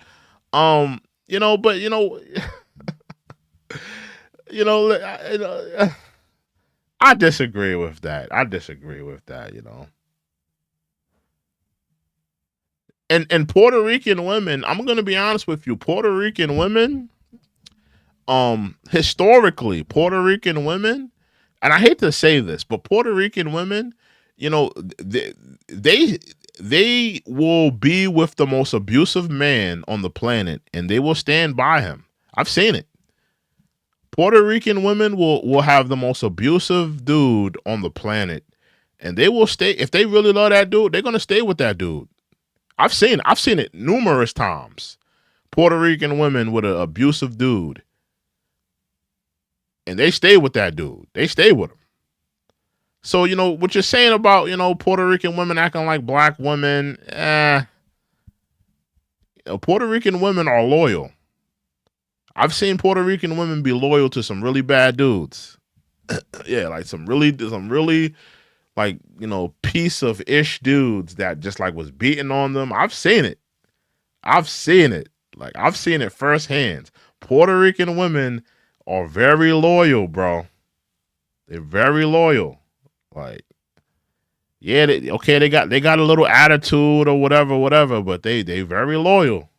But I disagree with that. And Puerto Rican women, I'm gonna be honest with you, Puerto Rican women, historically, Puerto Rican women and I hate to say this, but Puerto Rican women, you know, they will be with the most abusive man on the planet, and they will stand by him. I've seen it. Puerto Rican women will have the most abusive dude on the planet, and they will stay. If they really love that dude, they're gonna stay with that dude. I've seen it numerous times. Puerto Rican women with an abusive dude, and they stay with that dude. They stay with him. So, you know, what you're saying about, you know, Puerto Rican women acting like black women, Puerto Rican women are loyal. I've seen Puerto Rican women be loyal to some really bad dudes. Yeah, like some really like, you know, piece of ish dudes that just like was beating on them. I've seen it. Like, I've seen it firsthand. Puerto Rican women are very loyal, bro. They're very loyal. Like, yeah, they got a little attitude or whatever, but they very loyal.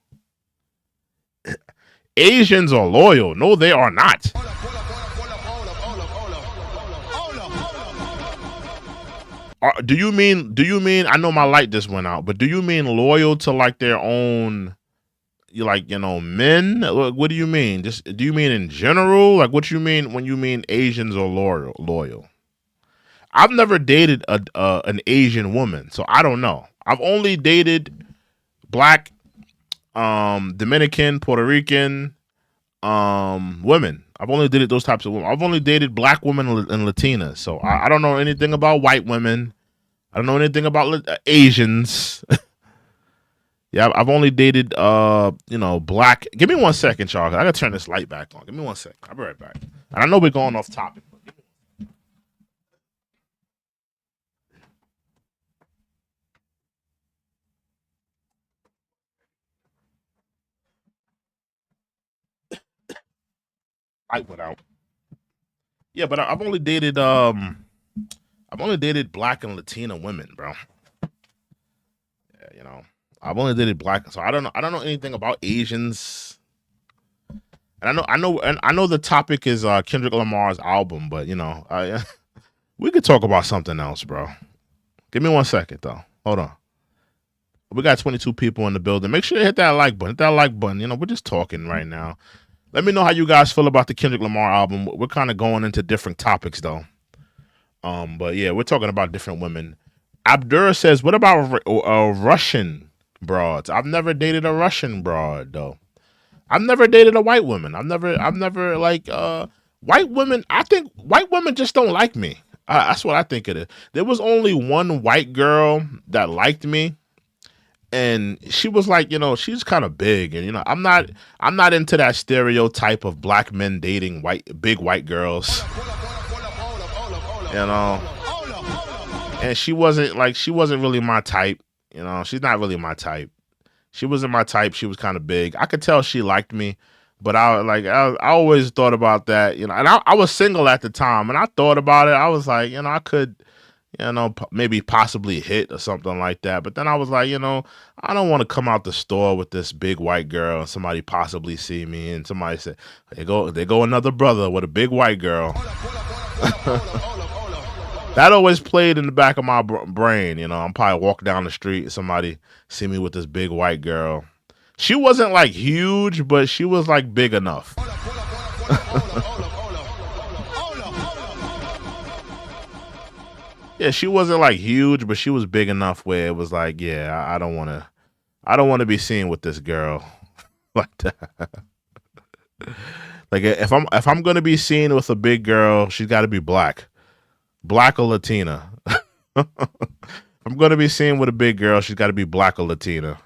Asians are loyal. No, they are not. Do you mean? I know my light just went out, but do you mean loyal to like their own? You like, you know, men? What do you mean? Just do you mean in general? Like, what you mean when you mean Asians are loyal? I've never dated an Asian woman, so I don't know. I've only dated black, Dominican, Puerto Rican, women. I've only dated those types of women. I've only dated black women and Latinas, so I don't know anything about white women. I don't know anything about Asians. Yeah, I've only dated, you know, black. Give me 1 second, y'all. I gotta turn this light back on. Give me 1 second. I'll be right back. And I know we're going off topic. Light went out. Yeah, but I've only dated black and Latina women, bro. Yeah, you know, I've only dated black, so I don't know anything about Asians. And I know the topic is Kendrick Lamar's album, but you know, we could talk about something else, bro. Give me 1 second though. Hold on. We got 22 people in the building. Make sure you hit that like button. Hit that like button. You know, we're just talking right now. Let me know how you guys feel about the Kendrick Lamar album. We're kind of going into different topics though. But yeah, we're talking about different women. Abdura says, "What about Russian broads? I've never dated a Russian broad though. I've never dated a white woman. I've never like white women. I think white women just don't like me. That's what I think it is. There was only one white girl that liked me, and she was like, you know, she's kind of big, and you know, I'm not into that stereotype of black men dating big white girls, you know. And she wasn't really my type, you know. She's not really my type. She wasn't my type. She was kind of big. I could tell she liked me, but I always thought about that, you know. And I was single at the time, and I thought about it. I was like, you know, I could, you know, maybe possibly hit or something like that. But then I was like, you know, I don't want to come out the store with this big white girl and somebody possibly see me and somebody say, they go another brother with a big white girl. That always played in the back of my brain, you know. I'm probably walking down the street and somebody see me with this big white girl. She wasn't like huge, but she was like big enough. Yeah, she wasn't like huge, but she was big enough where it was like, yeah, I don't want to be seen with this girl like that. Like if I'm gonna be seen with a big girl, she's got to be black or Latina. I'm gonna be seen with a big girl, she's got to be black or Latina.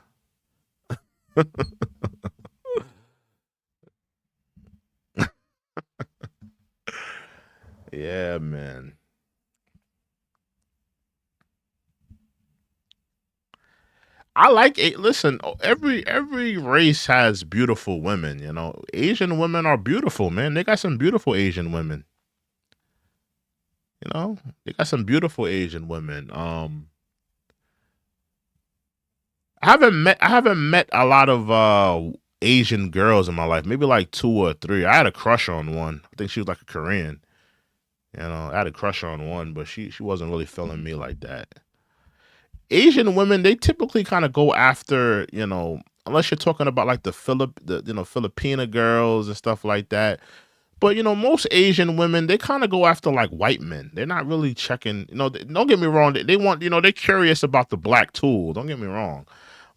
Yeah, man. I like it. Listen, every race has beautiful women. You know, Asian women are beautiful, man. They got some beautiful Asian women. You know, they got some beautiful Asian women. I haven't met a lot of Asian girls in my life. Maybe like two or three. I had a crush on one. I think she was like a Korean. You know, I had a crush on one, but she wasn't really feeling me like that. Asian women, they typically kind of go after, you know, unless you're talking about like the Filipina girls and stuff like that. But you know, most Asian women, they kind of go after like white men. They're not really checking. You know, don't get me wrong. They want, you know, they're curious about the black tool. Don't get me wrong.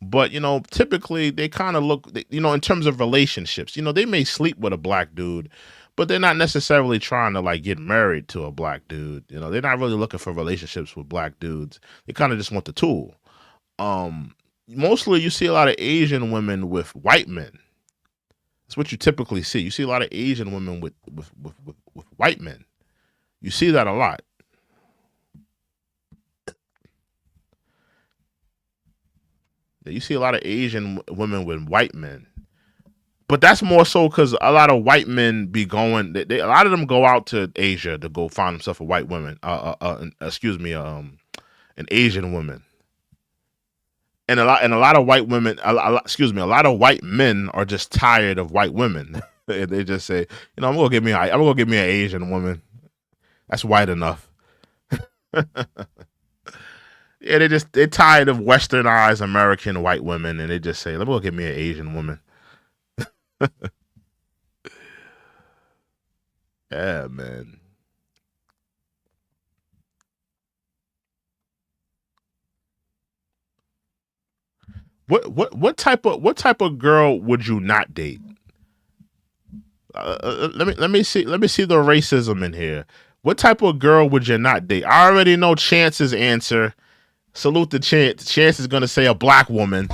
But you know, typically they kind of look, you know, in terms of relationships. You know, they may sleep with a black dude, but they're not necessarily trying to like get married to a black dude. You know, they're not really looking for relationships with black dudes. They kind of just want the tool. Mostly you see a lot of Asian women with white men. That's what you typically see. You see a lot of Asian women with white men. You see that a lot. Yeah, you see a lot of Asian women with white men. But that's more so because a lot of white men be going. A lot of them go out to Asia to go find themselves a white woman. An Asian woman. And a lot of white women, a lot of white men are just tired of white women. They just say, you know, I'm gonna get me an Asian woman. That's white enough. Yeah, they're tired of westernized American white women, and they just say, let me go get me an Asian woman. Yeah, man. What type of girl would you not date? Let me see the racism in here. What type of girl would you not date? I already know Chance's answer. Salute to Chance. Chance is gonna say a black woman,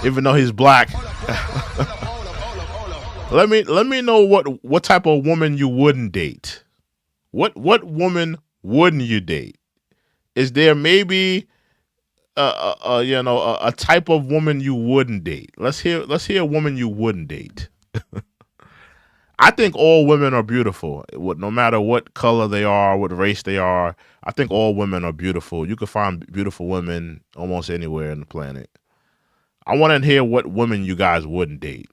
even though he's black. Let me know what type of woman you wouldn't date. What woman wouldn't you date? Is there maybe a type of woman you wouldn't date? Let's hear a woman you wouldn't date. I think all women are beautiful. No matter what color they are, what race they are, I think all women are beautiful. You can find beautiful women almost anywhere on the planet. I want to hear what women you guys wouldn't date.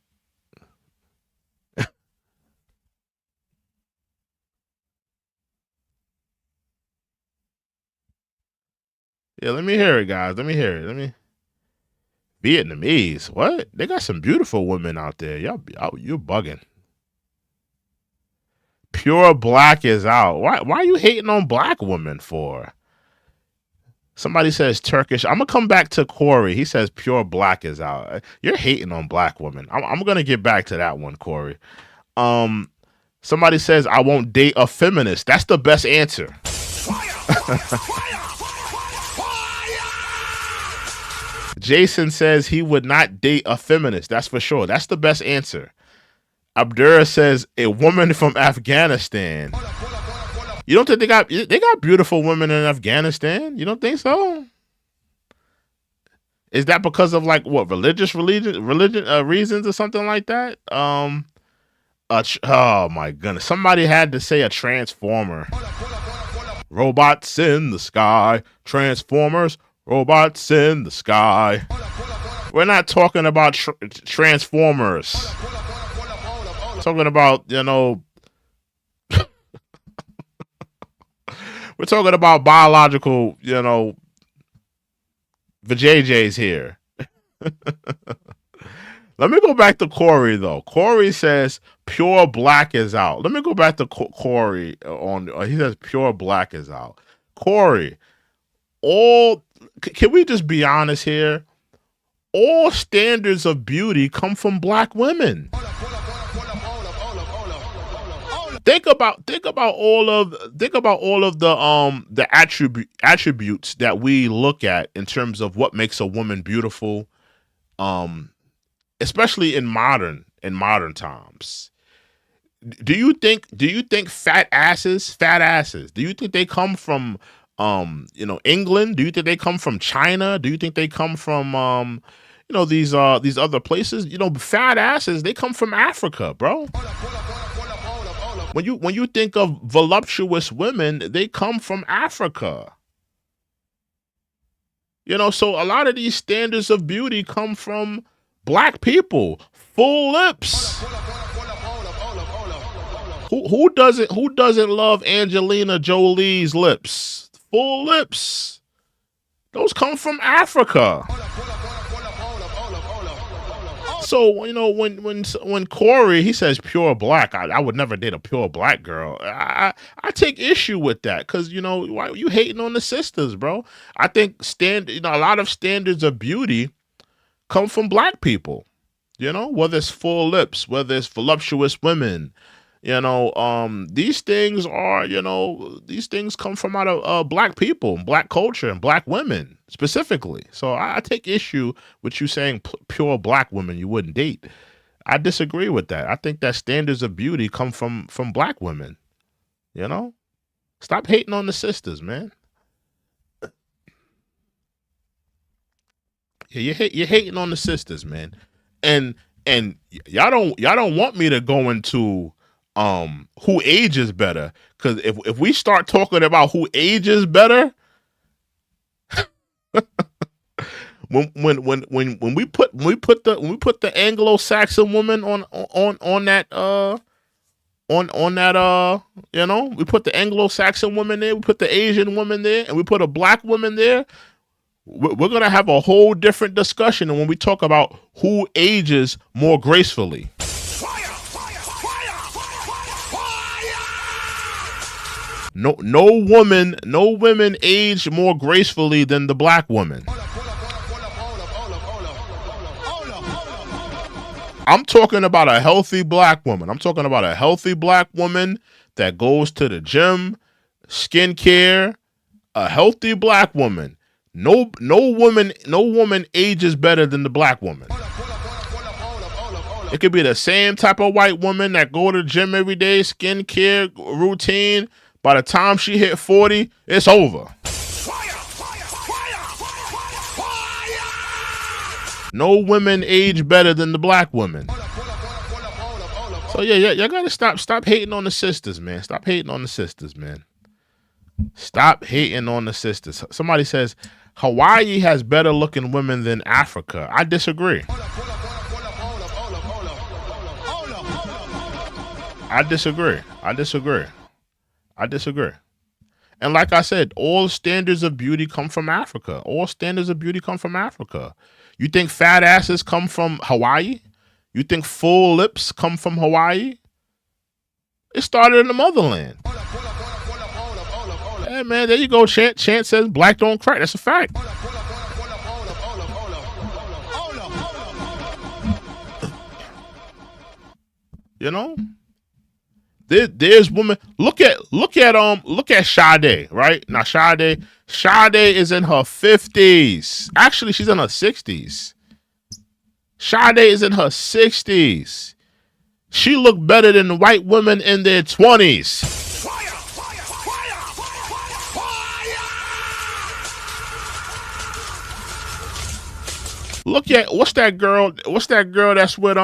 Yeah, let me hear it, guys. Let me hear it. Vietnamese. What? They got some beautiful women out there. You're bugging. Pure black is out. Why are you hating on black women for? Somebody says Turkish. I'm gonna come back to Corey. He says pure black is out. You're hating on black women. I'm gonna get back to that one, Corey. Somebody says I won't date a feminist. That's the best answer. Jason says he would not date a feminist. That's for sure. That's the best answer. Abdurrah says a woman from Afghanistan. You don't think they got beautiful women in Afghanistan? You don't think so? Is that because of like what religion reasons or something like that? Oh my goodness! Somebody had to say a transformer. Robots in the sky, transformers. Robots in the sky. We're not talking about transformers. We're talking about, you know, we're talking about biological, you know, vajayjays here. Let me go back to Corey, though. Corey says pure black is out. Let me go back to Corey. He says pure black is out. Corey, can we just be honest here? All standards of beauty come from black women. Think about all of the attributes that we look at in terms of what makes a woman beautiful, especially in modern times. Do you think fat asses? Do you think they come from England? Do you think they come from China? Do you think they come from these other places? Fat asses, they come from Africa, bro. When you think of voluptuous women, they come from Africa. So a lot of these standards of beauty come from black people. Full lips. Who doesn't love Angelina Jolie's lips? Full lips. Those come from Africa. So when Corey, he says pure black, I would never date a pure black girl. I take issue with that because why are you hating on the sisters, bro? I think a lot of standards of beauty come from black people. Whether it's full lips, whether it's voluptuous women, these things are, these things come from out of black people, black culture, and black women specifically. So I take issue with you saying pure black women you wouldn't date. I disagree with that. I think that standards of beauty come from black women. Stop hating on the sisters, man. Yeah, you're hating on the sisters, man. And y'all don't want me to go into who ages better, because if we start talking about who ages better, when we put the Anglo-Saxon woman on that we put the Anglo-Saxon woman there, we put the Asian woman there, and we put a black woman there, we're gonna have a whole different discussion when we talk about who ages more gracefully. No women age more gracefully than the black woman. I'm talking about a healthy black woman. I'm talking about a healthy black woman that goes to the gym, skincare, a healthy black woman. No woman ages better than the black woman. It could be the same type of white woman that go to the gym every day, skincare routine. By the time she hit 40, it's over. No women age better than the black women. So yeah, y'all gotta stop hating on the sisters, man. Stop hating on the sisters, man. Stop hating on the sisters. Somebody says Hawaii has better looking women than Africa. I disagree. I disagree. And like I said, all standards of beauty come from Africa. You think fat asses come from Hawaii? You think full lips come from Hawaii? It started in the motherland. Hey man, there you go. Chant says black don't crack. That's a fact. There's women. Look at Sade, right? Now Sade is in her 50s. Actually, she's in her 60s. Sade is in her 60s. She looked better than white women in their 20s. Look at what's that girl that's with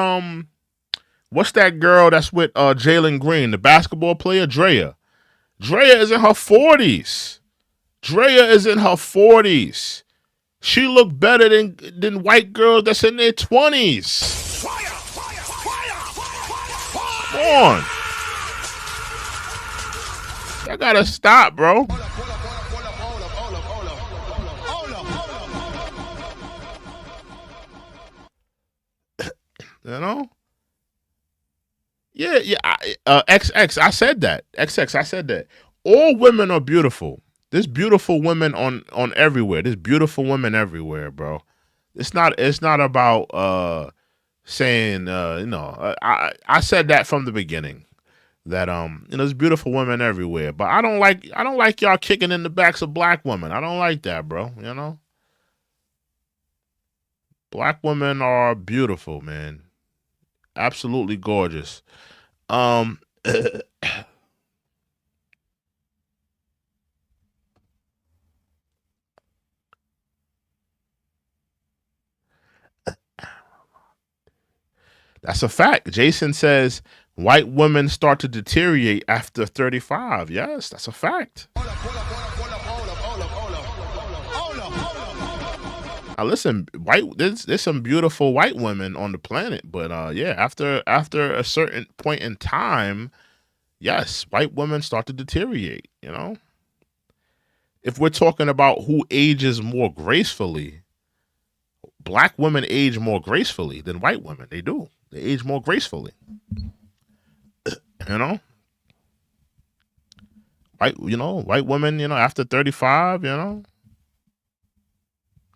Jalen Green, the basketball player, Drea. Drea is in her 40s. She looked better than white girls that's in their 20s. Come on. I gotta stop, bro. Yeah. XX, I said that. XX, I said that. All women are beautiful. There's beautiful women on everywhere. There's beautiful women everywhere, bro. It's not about saying I said that from the beginning. That there's beautiful women everywhere. But I don't like y'all kicking in the backs of black women. I don't like that, bro. Black women are beautiful, man. Absolutely gorgeous. That's a fact. Jason says white women start to deteriorate after 35. Yes, that's a fact. Now listen, there's some beautiful white women on the planet, but after a certain point in time, yes, white women start to deteriorate, you know? If we're talking about who ages more gracefully, black women age more gracefully than white women. They do. They age more gracefully. You know? White women, after 35,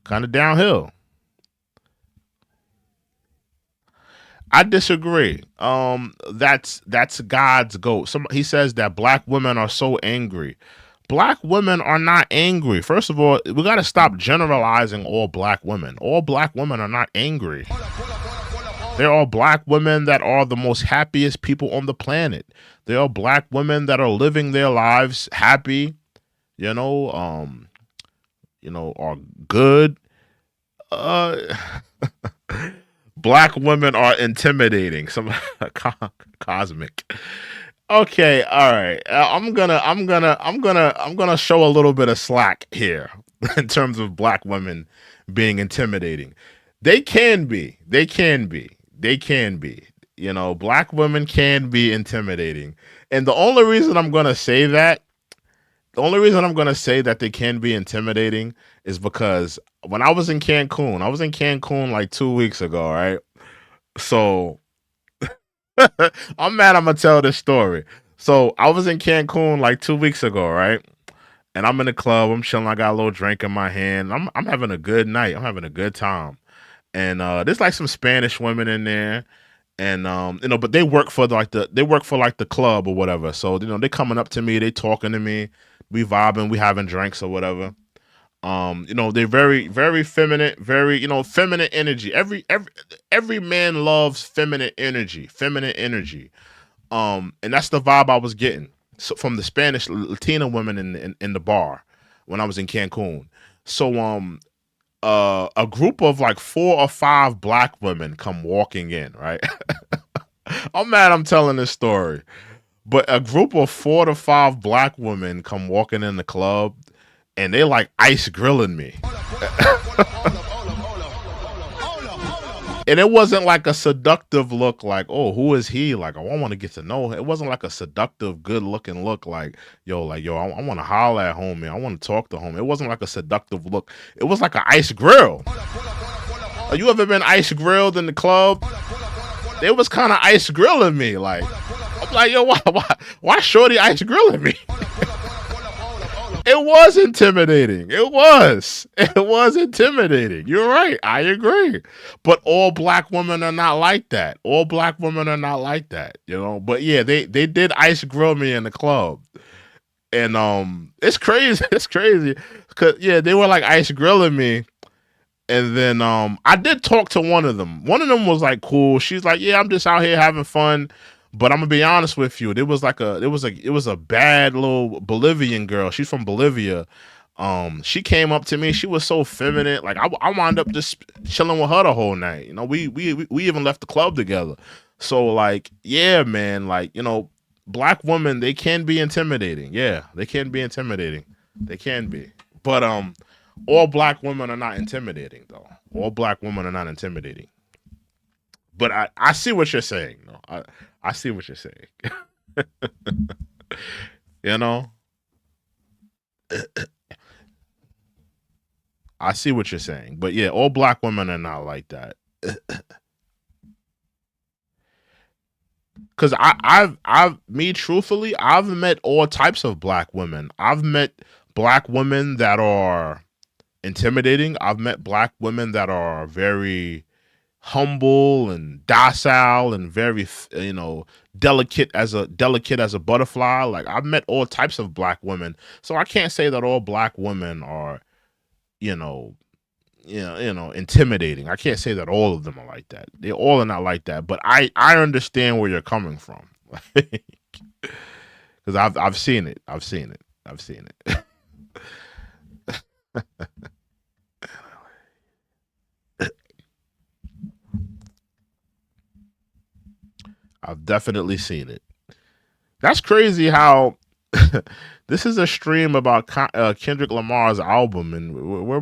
kind of downhill. I disagree. That's God's goat. He says that black women are so angry. Black women are not angry. First of all, we got to stop generalizing all black women. All black women are not angry. They're all black women that are the most happiest people on the planet. They're all black women that are living their lives happy, are good. Black women are intimidating. Some cosmic. Okay, all right. I'm gonna show a little bit of slack here in terms of black women being intimidating. They can be. Black women can be intimidating. And the only reason I'm gonna say that they can be intimidating is because when I was in Cancun like 2 weeks ago, right? So I'm mad I'm gonna tell this story. So I was in Cancun like 2 weeks ago, right? And I'm in the club, I'm chilling, I got a little drink in my hand. I'm having a good night. I'm having a good time. And there's like some Spanish women in there. And but they work for the club or whatever. So, they coming up to me, they talking to me, we vibing, we having drinks or whatever. They're very, very feminine, very, feminine energy. Every man loves feminine energy. And that's the vibe I was getting from the Spanish Latina women in the bar when I was in Cancun. So a group of like 4 or 5 black women come walking in, right? I'm mad I'm telling this story. But a group of 4 to 5 black women come walking in the club and they like ice grilling me. And it wasn't like a seductive look like, oh, who is he? Like, oh, I want to get to know him. It wasn't like a seductive, good looking look like, I want to holler at homie. I want to talk to homie. It wasn't like a seductive look. It was like an ice grill. You ever been ice grilled in the club? They was kind of ice grilling me. Like, I'm like, yo, why shorty ice grilling me? It was intimidating. It was intimidating. You're right. I agree. But all black women are not like that. But yeah, they did ice grill me in the club. And it's crazy. It's crazy. Cause yeah, they were like ice grilling me. And then I did talk to one of them. One of them was like cool. She's like, yeah, I'm just out here having fun. But I'm gonna be honest with you. It was a bad little Bolivian girl. She's from Bolivia. She came up to me. She was so feminine. Like I wound up just chilling with her the whole night. We even left the club together. So like, yeah, man. Like, black women, they can be intimidating. Yeah, they can be intimidating. They can be. But all black women are not intimidating though. All black women are not intimidating. But I see what you're saying. No, I see what you're saying. I see what you're saying. But yeah, all black women are not like that. Because truthfully, I've met all types of black women. I've met black women that are intimidating. I've met black women that are very humble and docile and very delicate as a butterfly. Like I've met all types of black women, so I can't say that all black women are intimidating. I can't say that all of them are like that. They all are not like that, but I understand where you're coming from. Because I've seen it. I've definitely seen it. That's crazy how this is a stream about Kendrick Lamar's album, and we're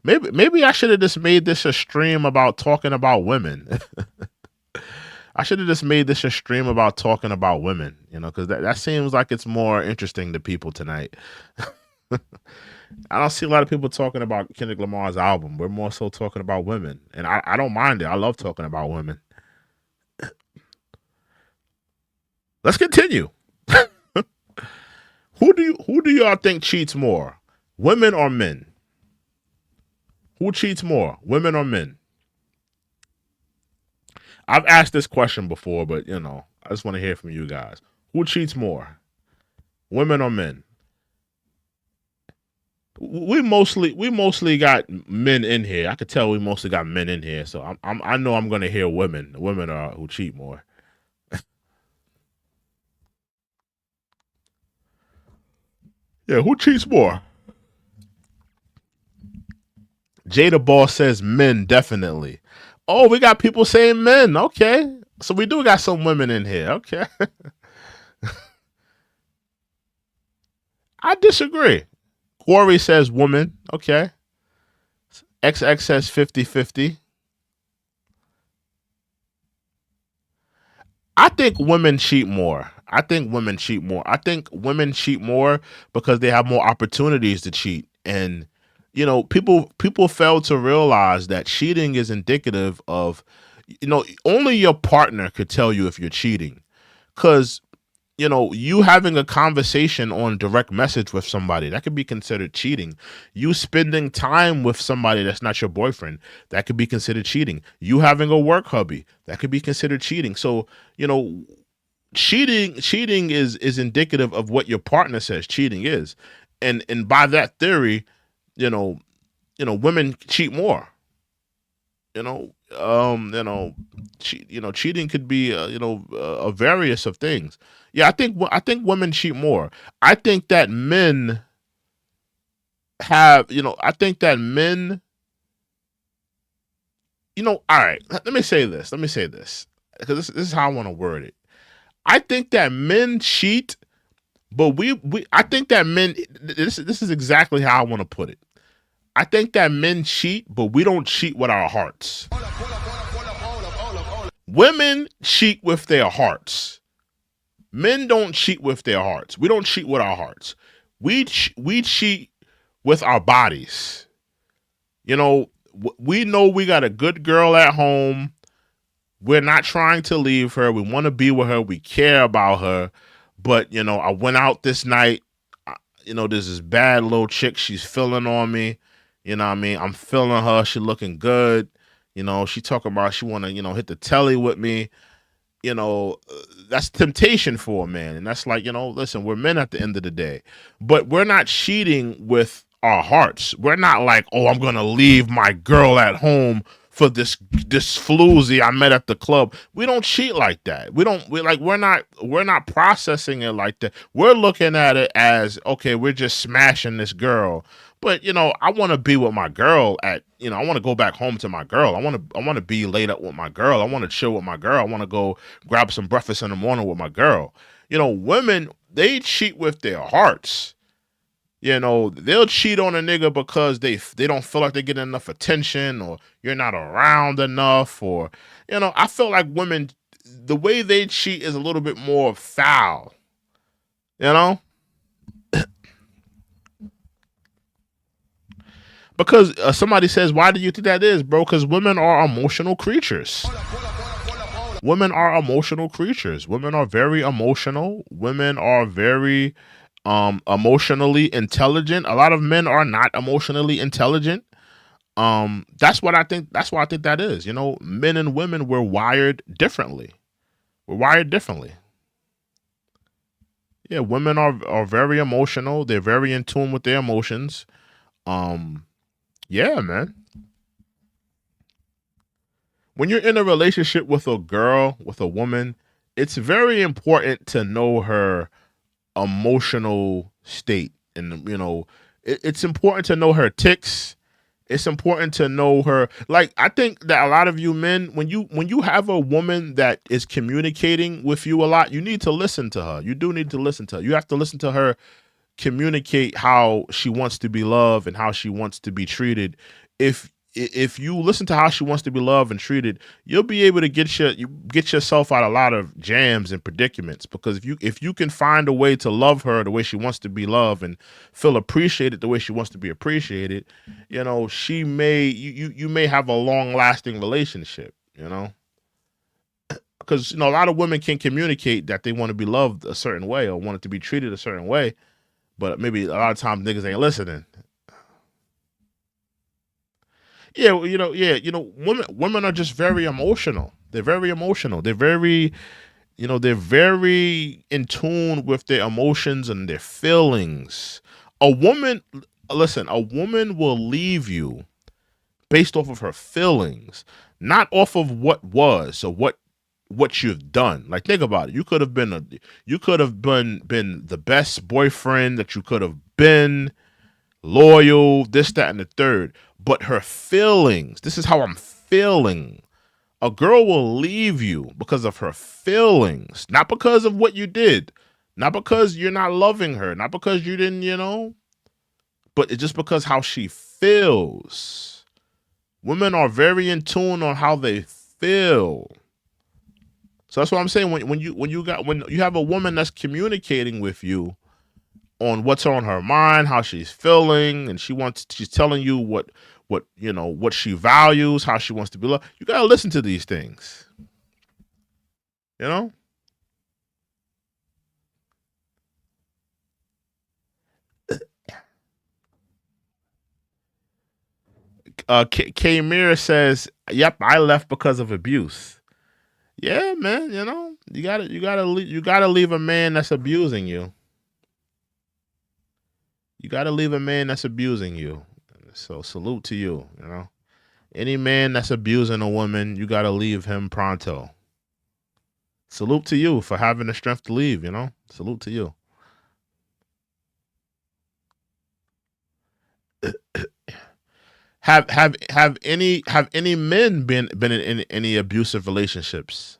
maybe I should have just made this a stream about talking about women. I should have just made this a stream about talking about women, because that seems like it's more interesting to people tonight. I don't see a lot of people talking about Kendrick Lamar's album. We're more so talking about women, and I don't mind it. I love talking about women. Let's continue. Who do y'all think cheats more, women or men? Who cheats more, women or men? I've asked this question before, but I just want to hear from you guys. Who cheats more, women or men? We mostly got men in here. I could tell we mostly got men in here, so I know I'm gonna hear women. Women are who cheat more. Yeah, who cheats more? Jada Boss says men, definitely. Oh, we got people saying men. Okay, so we do got some women in here. Okay. I disagree. Corey says woman. Okay. XX says 50-50. I think women cheat more. I think women cheat more because they have more opportunities to cheat. And, people fail to realize that cheating is indicative of, only your partner could tell you if you're cheating. Because, you having a conversation on direct message with somebody, that could be considered cheating. You spending time with somebody that's not your boyfriend, that could be considered cheating. You having a work hubby, that could be considered cheating. So, cheating is indicative of what your partner says cheating is. And by that theory, women cheat more. Cheating could be a various of things. Yeah, I think women cheat more. I think that men have, I think that men, all right, let me say this because this is how I want to word it. I think that men cheat, but I think that men, this is exactly how I want to put it. I think that men cheat, but we don't cheat with our hearts. Women cheat with their hearts. Men don't cheat with their hearts. We don't cheat with our hearts. We cheat with our bodies. We know we got a good girl at home. We're not trying to leave her. We want to be with her. We care about her. But, I went out this night. There's this bad little chick. She's feeling on me. You know what I mean? I'm feeling her. She looking good. She talking about she want to, hit the telly with me. That's temptation for a man. And that's like, listen, we're men at the end of the day. But we're not cheating with our hearts. We're not like, oh, I'm going to leave my girl at home for this floozy I met at the club. We don't cheat like that. We're not processing it like that. We're looking at it as, okay, we're just smashing this girl. But I want to be with my girl I want to go back home to my girl. I want to be laid up with my girl. I want to chill with my girl. I want to go grab some breakfast in the morning with my girl. Women, they cheat with their hearts. They'll cheat on a nigga because they don't feel like they're getting enough attention, or you're not around enough, or I feel like women, the way they cheat is a little bit more foul. Because somebody says, why do you think that is, bro? Because women are emotional creatures. Women are emotional creatures. Women are very emotional. Women are very emotionally intelligent. A lot of men are not emotionally intelligent. That's what I think. That's why I think that is. Men and women were wired differently. Yeah, women are very emotional. They're very in tune with their emotions. Yeah, man. When you're in a relationship with a girl, with a woman, it's very important to know her emotional state. And, it's important to know her tics. It's important to know her. Like, I think that a lot of you men, when you have a woman that is communicating with you a lot, you need to listen to her. You do need to listen to her. You have to listen to her communicate how she wants to be loved and how she wants to be treated. If if you listen to how she wants to be loved and treated, you'll be able to get yourself out of a lot of jams and predicaments. Because if you can find a way to love her the way she wants to be loved and feel appreciated the way she wants to be appreciated, she may you may have a long lasting relationship. Because a lot of women can communicate that they want to be loved a certain way or want it to be treated a certain way, but maybe a lot of times niggas ain't listening. Yeah, women are just very emotional. They're very emotional. They're very, they're very in tune with their emotions and their feelings. A woman will leave you based off of her feelings, not off of what was or what you've done. Like, think about it. You could have been the best boyfriend that you could have been, loyal, this, that, and the third. But her feelings, this is how I'm feeling. A girl will leave you because of her feelings, not because of what you did, not because you're not loving her, not because you didn't, but it's just because how she feels. Women are very in tune on how they feel. So that's what I'm saying. When you have a woman that's communicating with you on what's on her mind, how she's feeling, and she's telling you what she values, how she wants to be loved. You gotta listen to these things. K Mirror says, "Yep, I left because of abuse." Yeah, man. You gotta leave a man that's abusing you. You gotta leave a man that's abusing you. So salute to you. Any man that's abusing a woman, you gotta leave him pronto. Salute to you for having the strength to leave. Salute to you. Have any men been in any abusive relationships?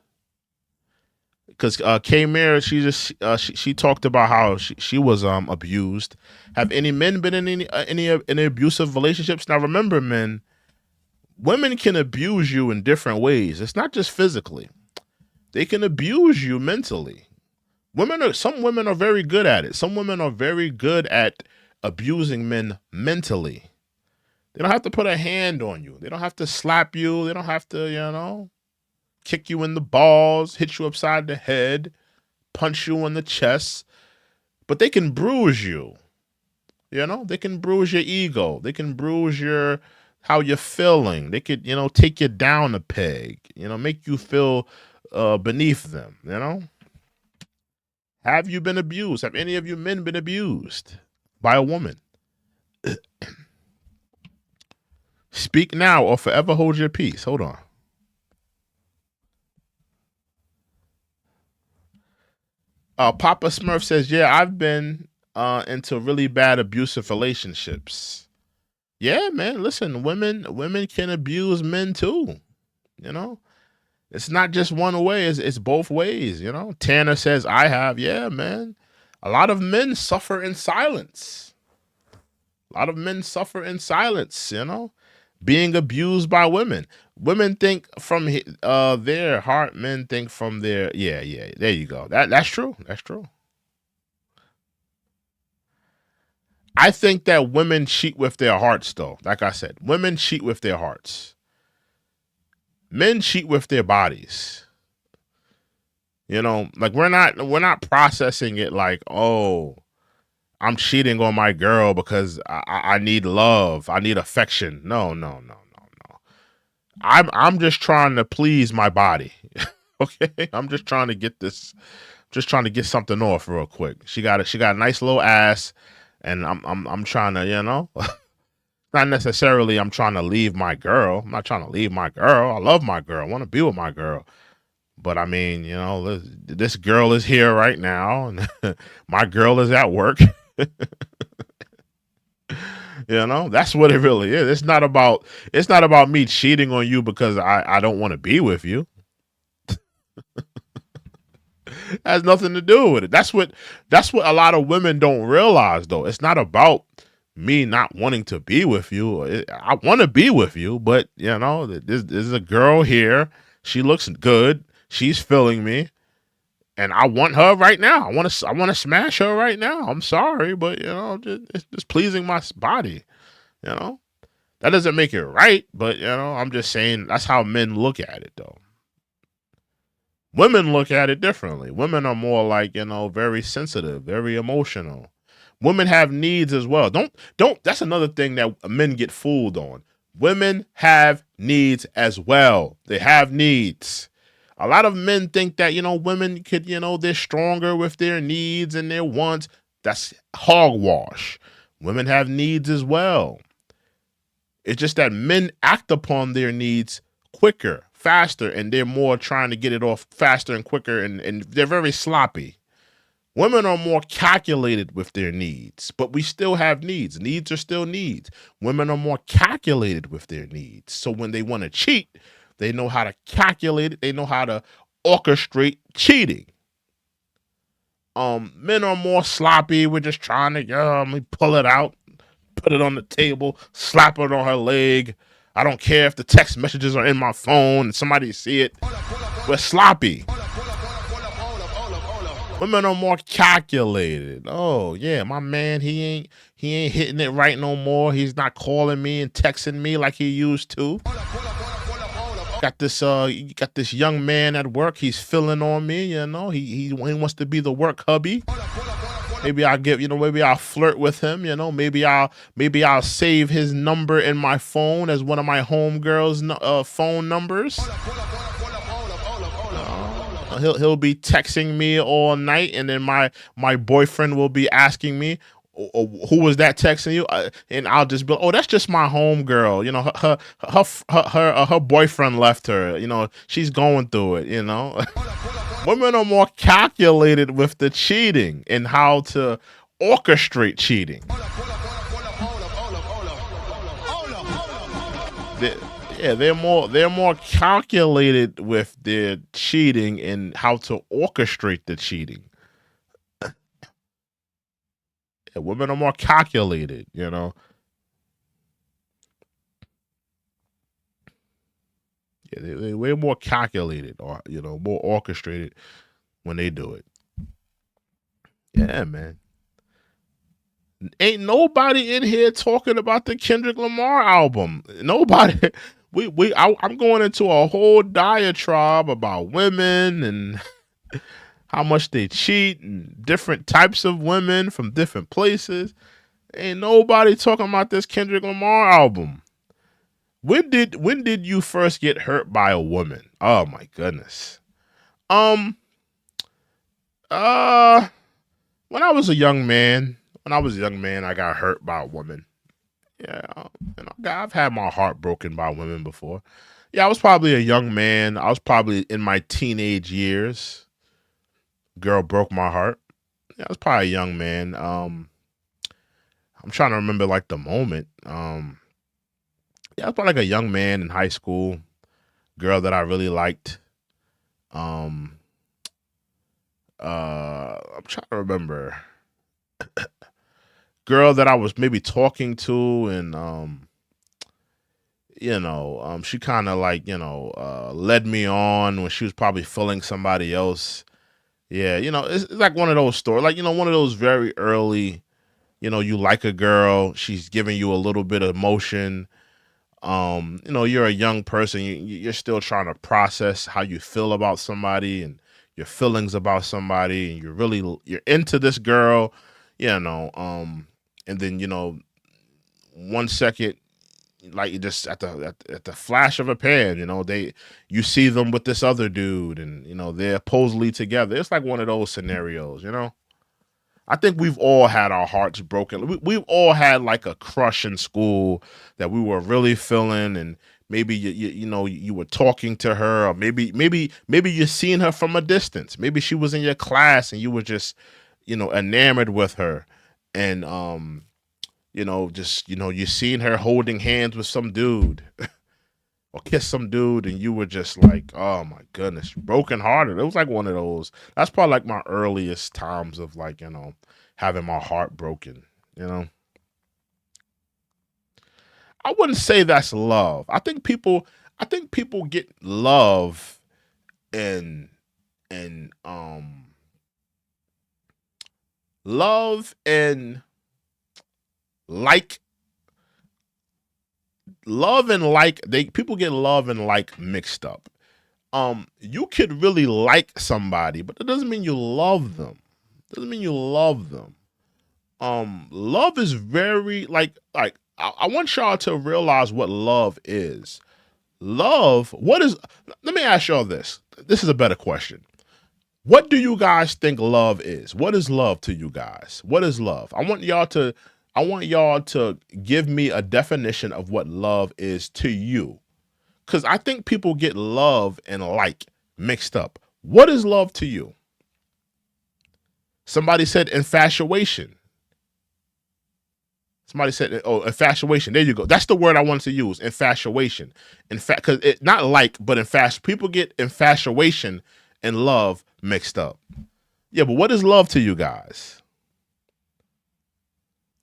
Because K Mirror, she talked about how she was abused. Have any men been in any abusive relationships? Now remember, men, women can abuse you in different ways. It's not just physically. They can abuse you mentally. Some women are very good at it. Some women are very good at abusing men mentally. They don't have to put a hand on you. They don't have to slap you. They don't have to, kick you in the balls, hit you upside the head, punch you in the chest. But they can bruise you. They can bruise your ego. They can bruise how you're feeling. They could, take you down a peg, make you feel beneath them, Have you been abused? Have any of you men been abused by a woman? Speak now or forever hold your peace. Hold on. Papa Smurf says, yeah, I've been into really bad abusive relationships. Yeah, man, listen, women can abuse men too. It's not just one way, it's both ways. Tanner says, I have. Yeah, man. A lot of men suffer in silence. Being abused by women. Women think from their heart. Men think from their yeah. There you go. That's true. That's true. I think that women cheat with their hearts, though. Like I said, women cheat with their hearts. Men cheat with their bodies. Like we're not processing it like, oh, I'm cheating on my girl because I need love. I need affection. No. I'm just trying to please my body. Okay? I'm just trying to get something off real quick. She got a nice little ass, and I'm trying to, not necessarily I'm trying to leave my girl. I'm not trying to leave my girl. I love my girl. I want to be with my girl. But I mean, this girl is here right now, and my girl is at work. That's what it really is. It's not about me cheating on you because I don't want to be with you. Has nothing to do with it. That's what a lot of women don't realize, though. It's not about me not wanting to be with you. I want to be with you, but you know, there's a girl here. She looks good. She's feeling me, and I want her right now. I want to smash her right now. I'm sorry, but you know, it's just pleasing my body. You know, that doesn't make it right, but you know, I'm just saying that's how men look at it, though. Women look at it differently. Women are more like, you know, very sensitive, very emotional. Women have needs as well. Don't that's another thing that men get fooled on. Women have needs as well. They have needs. A lot of men think that, you know, women could, you know, they're stronger with their needs and their wants. That's hogwash. Women have needs as well. It's just that men act upon their needs quicker, faster, and they're more trying to get it off faster and quicker, and they're very sloppy. Women are more calculated with their needs, but we still have needs. Needs are still needs. Women are more calculated with their needs. So when they want to cheat, they know how to calculate it. They know how to orchestrate cheating. Men are more sloppy. We're just trying to, let me pull it out, put it on the table, slap it on her leg. I don't care if the text messages are in my phone and somebody see it. We're sloppy. Women are more calculated. Oh yeah, my man, he ain't hitting it right no more. He's not calling me and texting me like he used to. Got this young man at work. He's filling on me. You know, he wants to be the work hubby. Maybe I'll flirt with him. You know, maybe I'll save his number in my phone as one of my homegirls' phone numbers. He'll be texting me all night, and then my boyfriend will be asking me, who was that texting you? And I'll just be, oh, that's just my homegirl. You know, her boyfriend left her. You know, she's going through it. You know, women are more calculated with the cheating and how to orchestrate cheating. They're more calculated with their cheating and how to orchestrate the cheating. Yeah, women are more calculated, you know. Yeah, they're way more calculated, or you know, more orchestrated when they do it. Yeah, man. Ain't nobody in here talking about the Kendrick Lamar album. Nobody. I'm going into a whole diatribe about women and how much they cheat and different types of women from different places. Ain't nobody talking about this Kendrick Lamar album. When did you first get hurt by a woman? Oh my goodness. When I was a young man, I got hurt by a woman. Yeah, I've had my heart broken by women before. Yeah, I was probably a young man. I was probably in my teenage years. Girl broke my heart. Yeah, I was probably a young man. I'm trying to remember like the moment. Yeah, I was probably like a young man in high school. Girl that I really liked. I'm trying to remember. Girl that I was maybe talking to, and she kind of like, led me on when she was probably feeling somebody else. Yeah, it's like one of those stories, like, one of those very early, you like a girl, she's giving you a little bit of emotion. You're a young person, you're still trying to process how you feel about somebody and your feelings about somebody, and you're into this girl, and then, 1 second, like you just at the flash of a pan, you see them with this other dude, and they're supposedly together. It's like one of those scenarios, I think we've all had our hearts broken. We've all had like a crush in school that we were really feeling, and maybe you were talking to her, or maybe you seen her from a distance. Maybe she was in your class and you were just enamored with her, and you seen her holding hands with some dude or kiss some dude, and you were just like, oh my goodness, broken hearted. It was like one of those. That's probably like my earliest times of like, having my heart broken, I wouldn't say that's love. I think people get love and and love and like they people get love and like mixed up. You could really like somebody, but it doesn't mean you love them. Doesn't mean you love them. Love is very I want y'all to realize what love is. Love, what is let me ask y'all this. This is a better question. What do you guys think love is? What is love to you guys? What is love? I want y'all to give me a definition of what love is to you. Cuz I think people get love and like mixed up. What is love to you? Somebody said infatuation. Somebody said, "Oh, infatuation." There you go. That's the word I wanted to use. Infatuation. In fact, because it not like, but people get infatuation and love mixed up. Yeah, but what is love to you guys?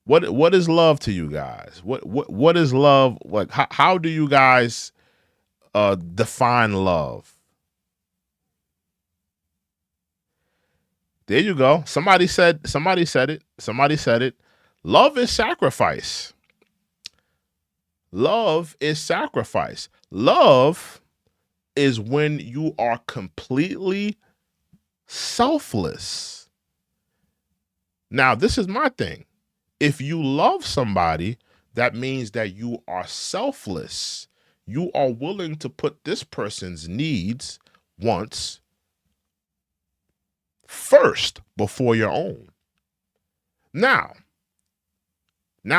What is love to you guys? What is love? Like, how do you guys define love? There you go. Somebody said it. Love is sacrifice. Love is sacrifice. Love is when you are completely selfless. Now, this is my thing. If you love somebody, that means that you are selfless. You are willing to put this person's needs, wants, first before your own. Now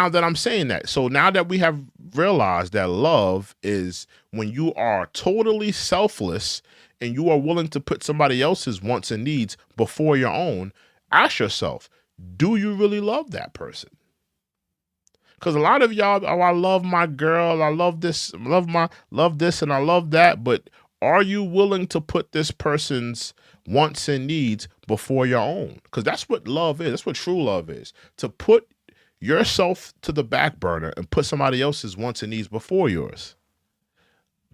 that I'm saying that, so now that we have realized that love is when you are totally selfless and you are willing to put somebody else's wants and needs before your own, ask yourself, do you really love that person? Because a lot of y'all, oh, I love my girl, I love this, love this, and I love that, but are you willing to put this person's wants and needs before your own? Because that's what love is. That's what true love is. To put yourself to the back burner and put somebody else's wants and needs before yours.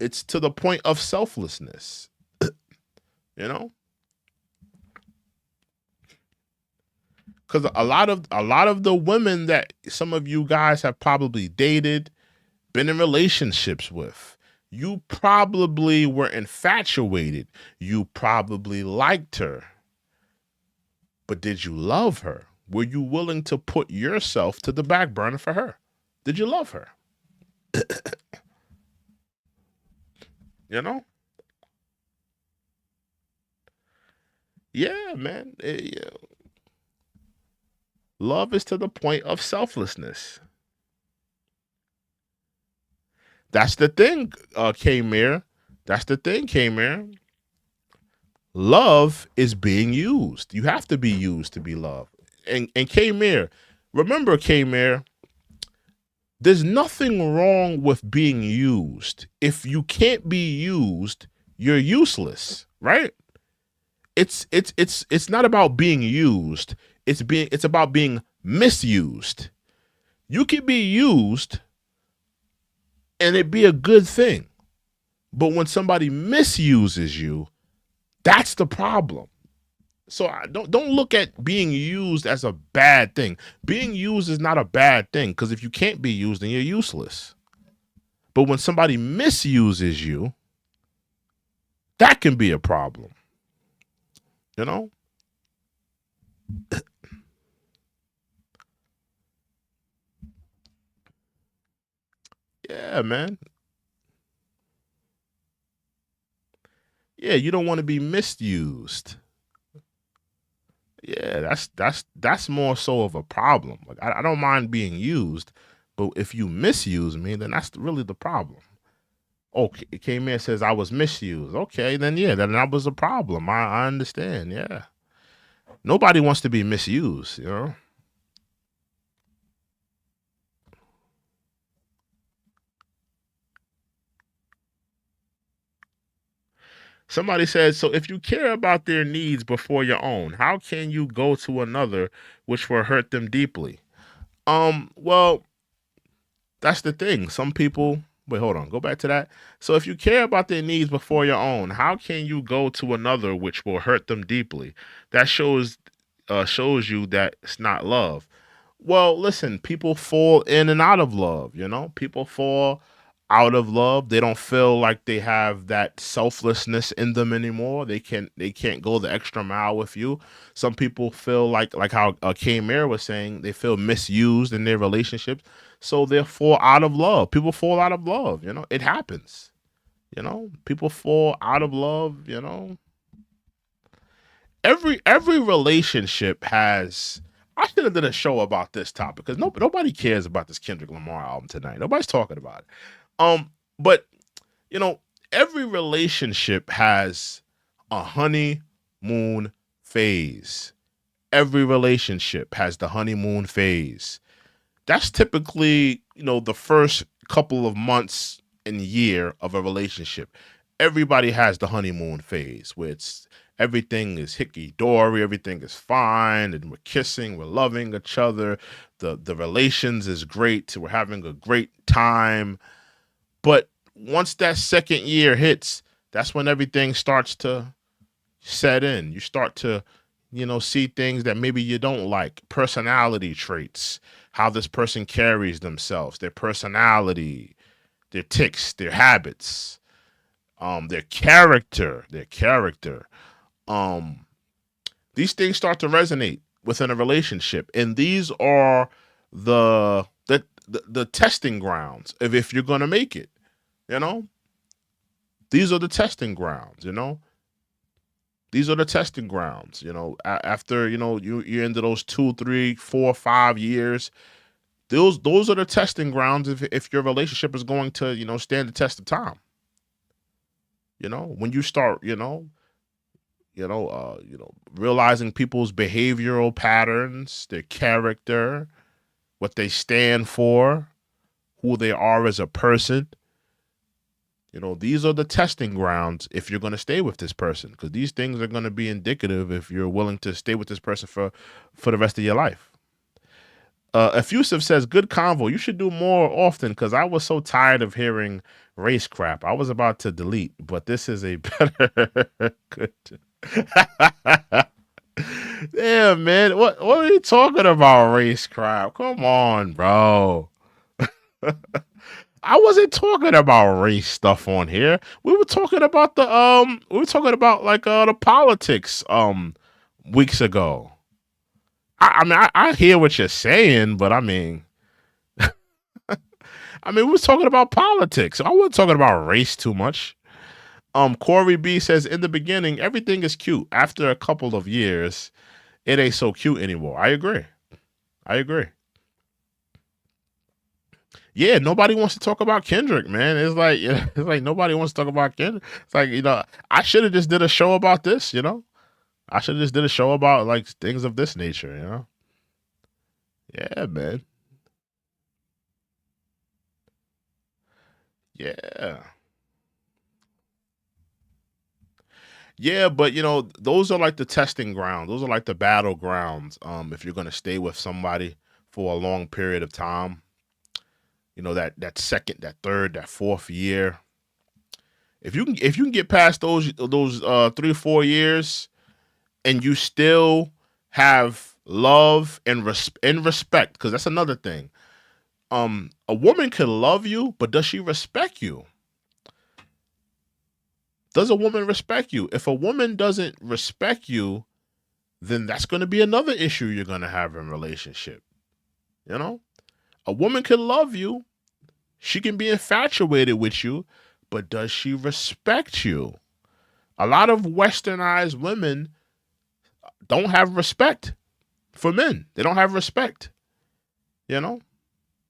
It's to the point of selflessness. You know? Because a lot of the women that some of you guys have probably dated, been in relationships with, you probably were infatuated. You probably liked her. But did you love her? Were you willing to put yourself to the back burner for her? Did you love her? You know? Yeah, man. Yeah. Love is to the point of selflessness. That's the thing, K-Mir. That's the thing, K-Mir. Love is being used. You have to be used to be loved. And K-Mir, remember, K-Mir, there's nothing wrong with being used. If you can't be used, you're useless, right? It's not about being used. It's about being misused. You can be used and it be a good thing. But when somebody misuses you, that's the problem. So don't look at being used as a bad thing. Being used is not a bad thing, because if you can't be used, then you're useless. But when somebody misuses you, that can be a problem. You know? Yeah, man. Yeah, you don't want to be misused. Yeah, that's more so of a problem. Like I don't mind being used, but if you misuse me, then that's really the problem. Okay, it came in and says I was misused. Okay, then yeah, then that was a problem. I understand. Yeah, nobody wants to be misused. You know. Somebody said, so if you care about their needs before your own, how can you go to another which will hurt them deeply? Well, that's the thing. Some people. Wait, hold on. Go back to that. So if you care about their needs before your own, how can you go to another which will hurt them deeply? That shows you that it's not love. Well, listen, people fall in and out of love, you know? People fall out of love. They don't feel like they have that selflessness in them anymore. They can't go the extra mile with you. Some people feel like how K Mayer was saying, they feel misused in their relationships. So they fall out of love. People fall out of love, you know? It happens. You know? People fall out of love, you know? Every relationship has. I should have done a show about this topic because nobody cares about this Kendrick Lamar album tonight. Nobody's talking about it. But you know, every relationship has a honeymoon phase. Every relationship has the honeymoon phase. That's typically, the first couple of months and year of a relationship. Everybody has the honeymoon phase where everything is hickey dory, everything is fine, and we're kissing, we're loving each other, the relations is great, we're having a great time. But once that second year hits, that's when everything starts to set in. You start to, see things that maybe you don't like, personality traits, how this person carries themselves, their personality, their tics, their habits, their character. These things start to resonate within a relationship, and these are the testing grounds of if you're gonna make it. These are the testing grounds. These are the testing grounds. After you're into those 2, 3, 4, 5 years. Those are the testing grounds if your relationship is going to stand the test of time. When you start realizing people's behavioral patterns, their character, what they stand for, who they are as a person. These are the testing grounds if you're going to stay with this person, because these things are going to be indicative if you're willing to stay with this person for the rest of your life. Effusive says, good convo. You should do more often because I was so tired of hearing race crap. I was about to delete, but this is a better good. Yeah, man. What are you talking about, race crap? Come on, bro. I wasn't talking about race stuff on here. We were talking about the politics weeks ago. I mean, I hear what you're saying, but I mean, we was talking about politics. I wasn't talking about race too much. Corey B says, in the beginning, everything is cute. After a couple of years, it ain't so cute anymore. I agree. Yeah, nobody wants to talk about Kendrick, man. It's like nobody wants to talk about Kendrick. It's like, I should have just did a show about this, I should have just did a show about like things of this nature, Yeah, man. Yeah. Yeah, but those are like the testing grounds. Those are like the battlegrounds. If you're gonna stay with somebody for a long period of time, that second, that third, that fourth year. If you can get past those 3, 4 years, and you still have love and respect, because that's another thing. A woman can love you, but does she respect you? Does a woman respect you? If a woman doesn't respect you, then that's going to be another issue you're going to have in a relationship. A woman can love you. She can be infatuated with you, but does she respect you? A lot of westernized women don't have respect for men. They don't have respect. They don't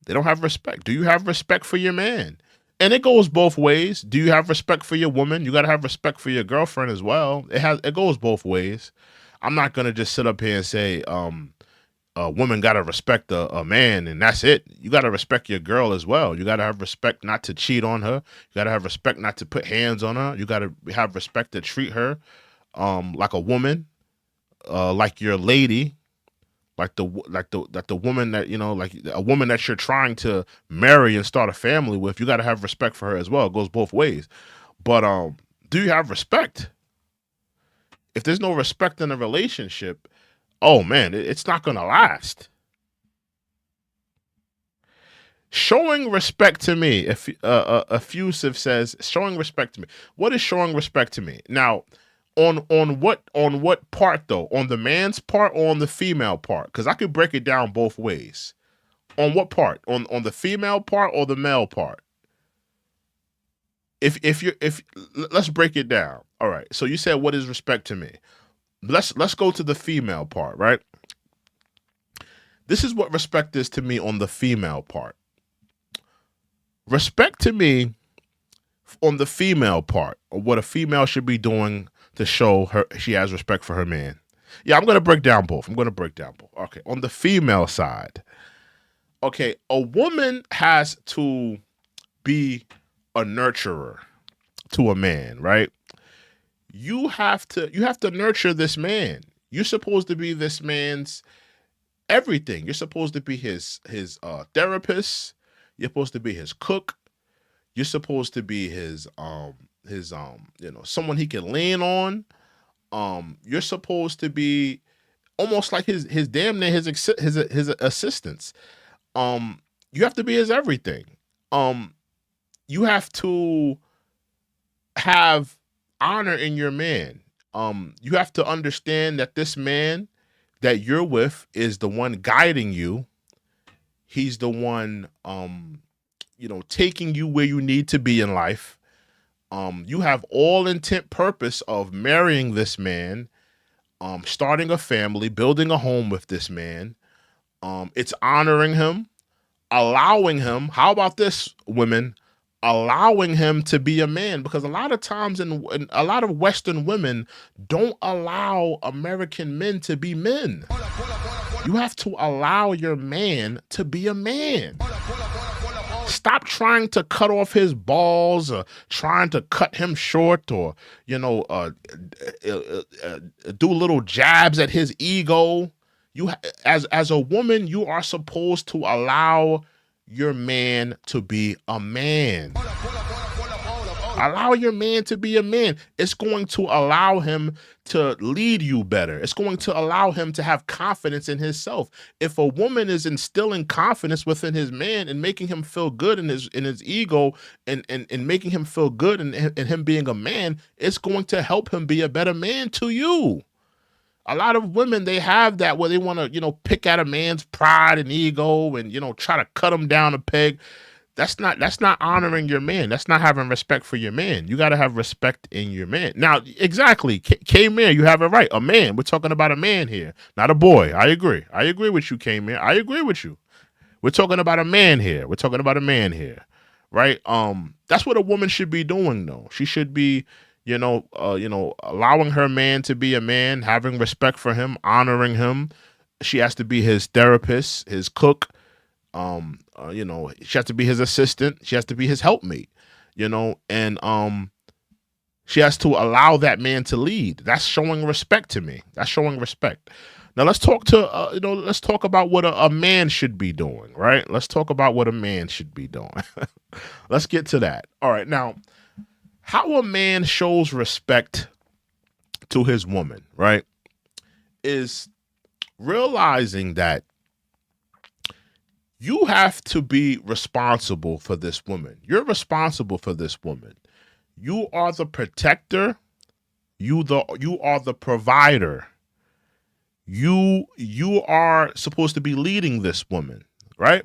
have respect. Do you have respect for your man? And it goes both ways. Do you have respect for your woman? You got to have respect for your girlfriend as well. It goes both ways. I'm not going to just sit up here and say, a woman got to respect a man and that's it. You got to respect your girl as well. You got to have respect not to cheat on her. You got to have respect not to put hands on her. You got to have respect to treat her like a woman, like your lady, like the woman that, you know, like a woman that you're trying to marry and start a family with, you got to have respect for her as well. It goes both ways. But do you have respect? If there's no respect in a relationship, oh man, it's not gonna last. Showing respect to me, if effusive says showing respect to me. What is showing respect to me? Now, on what part though? On the man's part or on the female part? Because I could break it down both ways. On what part? On the female part or the male part? If let's break it down. All right. So you said what is respect to me? Let's go to the female part, right? This is what respect is to me on the female part. Respect to me on the female part, or what a female should be doing to show her she has respect for her man. Yeah, I'm going to break down both. Okay, on the female side, okay, a woman has to be a nurturer to a man, right? You have to nurture this man. You're supposed to be this man's everything. You're supposed to be his therapist. You're supposed to be his cook. You're supposed to be his someone he can lean on. You're supposed to be almost like his damn near his assistants. You have to be his everything. You have to have honor in your man. You have to understand that this man that you're with is the one guiding you. He's the one, taking you where you need to be in life. You have all intent purpose of marrying this man, starting a family, building a home with this man. It's honoring him, allowing him. How about this, women? Allowing him to be a man, because a lot of times and a lot of Western women don't allow American men to be men. You have to allow your man to be a man. Stop trying to cut off his balls or trying to cut him short or, do little jabs at his ego. As a woman, you are supposed to allow your man to be a man. Allow your man to be a man. It's going to allow him to lead you better. It's going to allow him to have confidence in himself. If a woman is instilling confidence within his man and making him feel good in his ego and making him feel good in him being a man, it's going to help him be a better man to you. A lot of women, they have that where they want to, pick at a man's pride and ego and, try to cut him down a peg. That's not honoring your man. That's not having respect for your man. You got to have respect in your man. Now, exactly. K-Man, you have it right. A man. We're talking about a man here, not a boy. I agree. I agree with you, K-Man. I agree with you. We're talking about a man here. Right? That's what a woman should be doing, though. She should be, allowing her man to be a man, having respect for him, honoring him. She has to be his therapist, his cook. She has to be his assistant. She has to be his helpmate, and she has to allow that man to lead. That's showing respect to me. That's showing respect. Now let's talk about what a man should be doing, right? Let's talk about what a man should be doing. Let's get to that. All right. Now, how a man shows respect to his woman, right, is realizing that you have to be responsible for this woman. You're responsible for this woman. You are the protector. You are the provider. You are supposed to be leading this woman, right?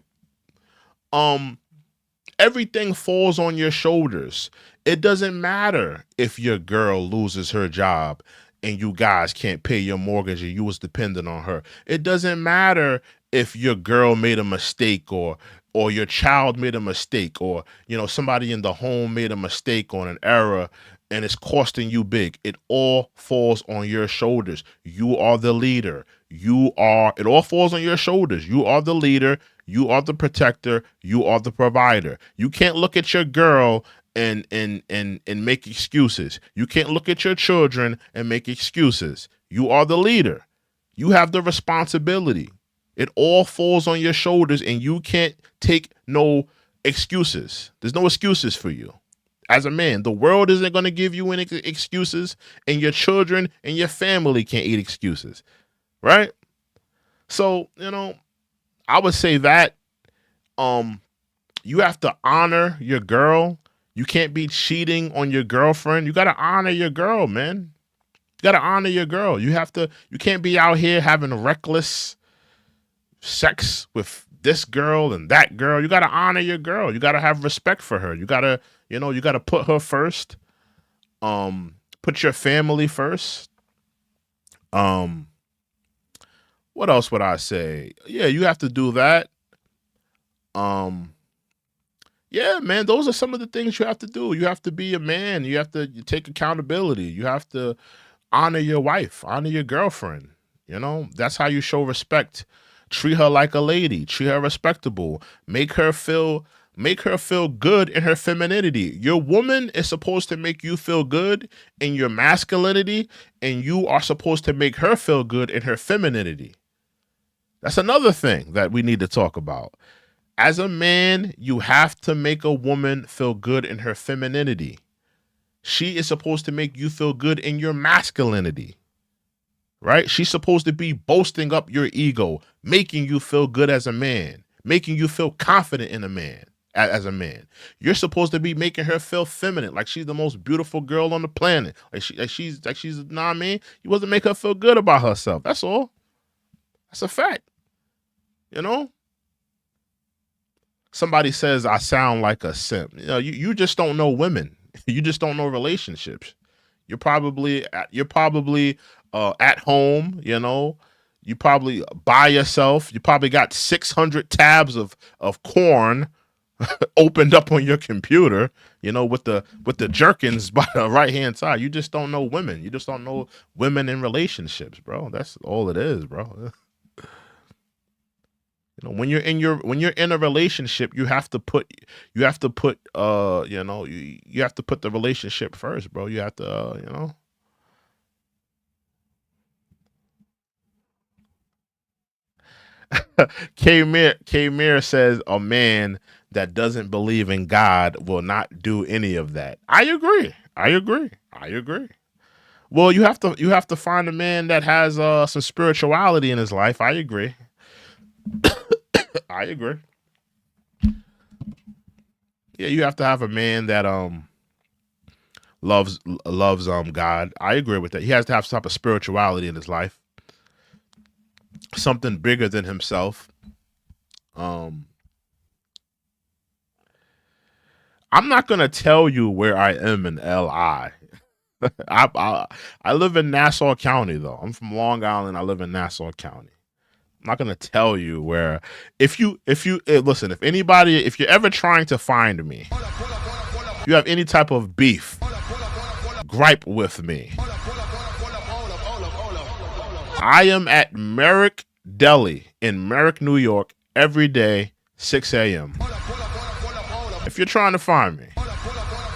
Everything falls on your shoulders. It doesn't matter if your girl loses her job and you guys can't pay your mortgage and you was dependent on her. It doesn't matter if your girl made a mistake or your child made a mistake or, somebody in the home made a mistake on an error and it's costing you big. It all falls on your shoulders. You are the leader. It all falls on your shoulders. You are the leader. You are the protector. You are the provider. You can't look at your girl and make excuses. You can't look at your children and make excuses. You are the leader. You have the responsibility. It all falls on your shoulders, and you can't take no excuses. There's no excuses for you. As a man, the world isn't going to give you any excuses, and your children and your family can't eat excuses, right? So, I would say that you have to honor your girl. You can't be cheating on your girlfriend. You got to honor your girl, man. You got to honor your girl. You can't be out here having reckless sex with this girl and that girl. You got to honor your girl. You got to have respect for her. You got to, you got to put her first. Put your family first. What else would I say? Yeah, you have to do that. Yeah, man, those are some of the things you have to do. You have to be a man. You have to take accountability. You have to honor your wife, honor your girlfriend. That's how you show respect. Treat her like a lady. Treat her respectable. Make her feel good in her femininity. Your woman is supposed to make you feel good in your masculinity, and you are supposed to make her feel good in her femininity. That's another thing that we need to talk about. As a man, you have to make a woman feel good in her femininity. She is supposed to make you feel good in your masculinity, right? She's supposed to be boasting up your ego, making you feel good as a man, making you feel confident in a man, as a man. You're supposed to be making her feel feminine, like she's the most beautiful girl on the planet. Like she's, nah, man, you wasn't make her feel good about herself. That's all. That's a fact. Somebody says I sound like a simp. You just don't know women. You just don't know relationships. You're probably at home. You probably by yourself. You probably got 600 tabs of corn opened up on your computer. With the jerkins by the right hand side. You just don't know women. You just don't know women in relationships, bro. That's all it is, bro. When you're in a relationship, you have to put you have to put the relationship first, bro. You have to K-Mir says a man that doesn't believe in God will not do any of that. I agree. Well, you have to find a man that has some spirituality in his life. I agree. I agree. Yeah, you have to have a man that loves God. I agree with that. He has to have some type of spirituality in his life. Something bigger than himself. I'm not gonna tell you where I am in LI. I live in Nassau County though. I'm from Long Island. I live in Nassau County. I'm not gonna tell you where. If you listen, if you're ever trying to find me, you have any type of beef, gripe with me, I am at Merrick Deli in Merrick, New York, every day, 6 a.m. If you're trying to find me,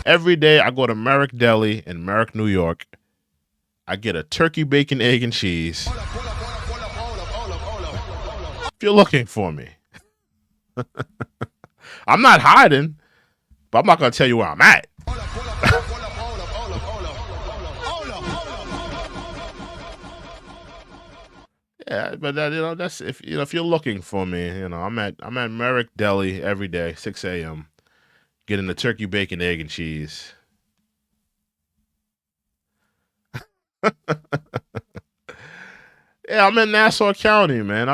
every day I go to Merrick Deli in Merrick, New York. I get a turkey, bacon, egg, and cheese. If you're looking for me, I'm not hiding, but I'm not going to tell you where I'm at. Yeah, but that's if you're looking for me, I'm at Merrick Deli every day, 6 a.m. Getting the turkey, bacon, egg, and cheese. Yeah, I'm in Nassau County, man.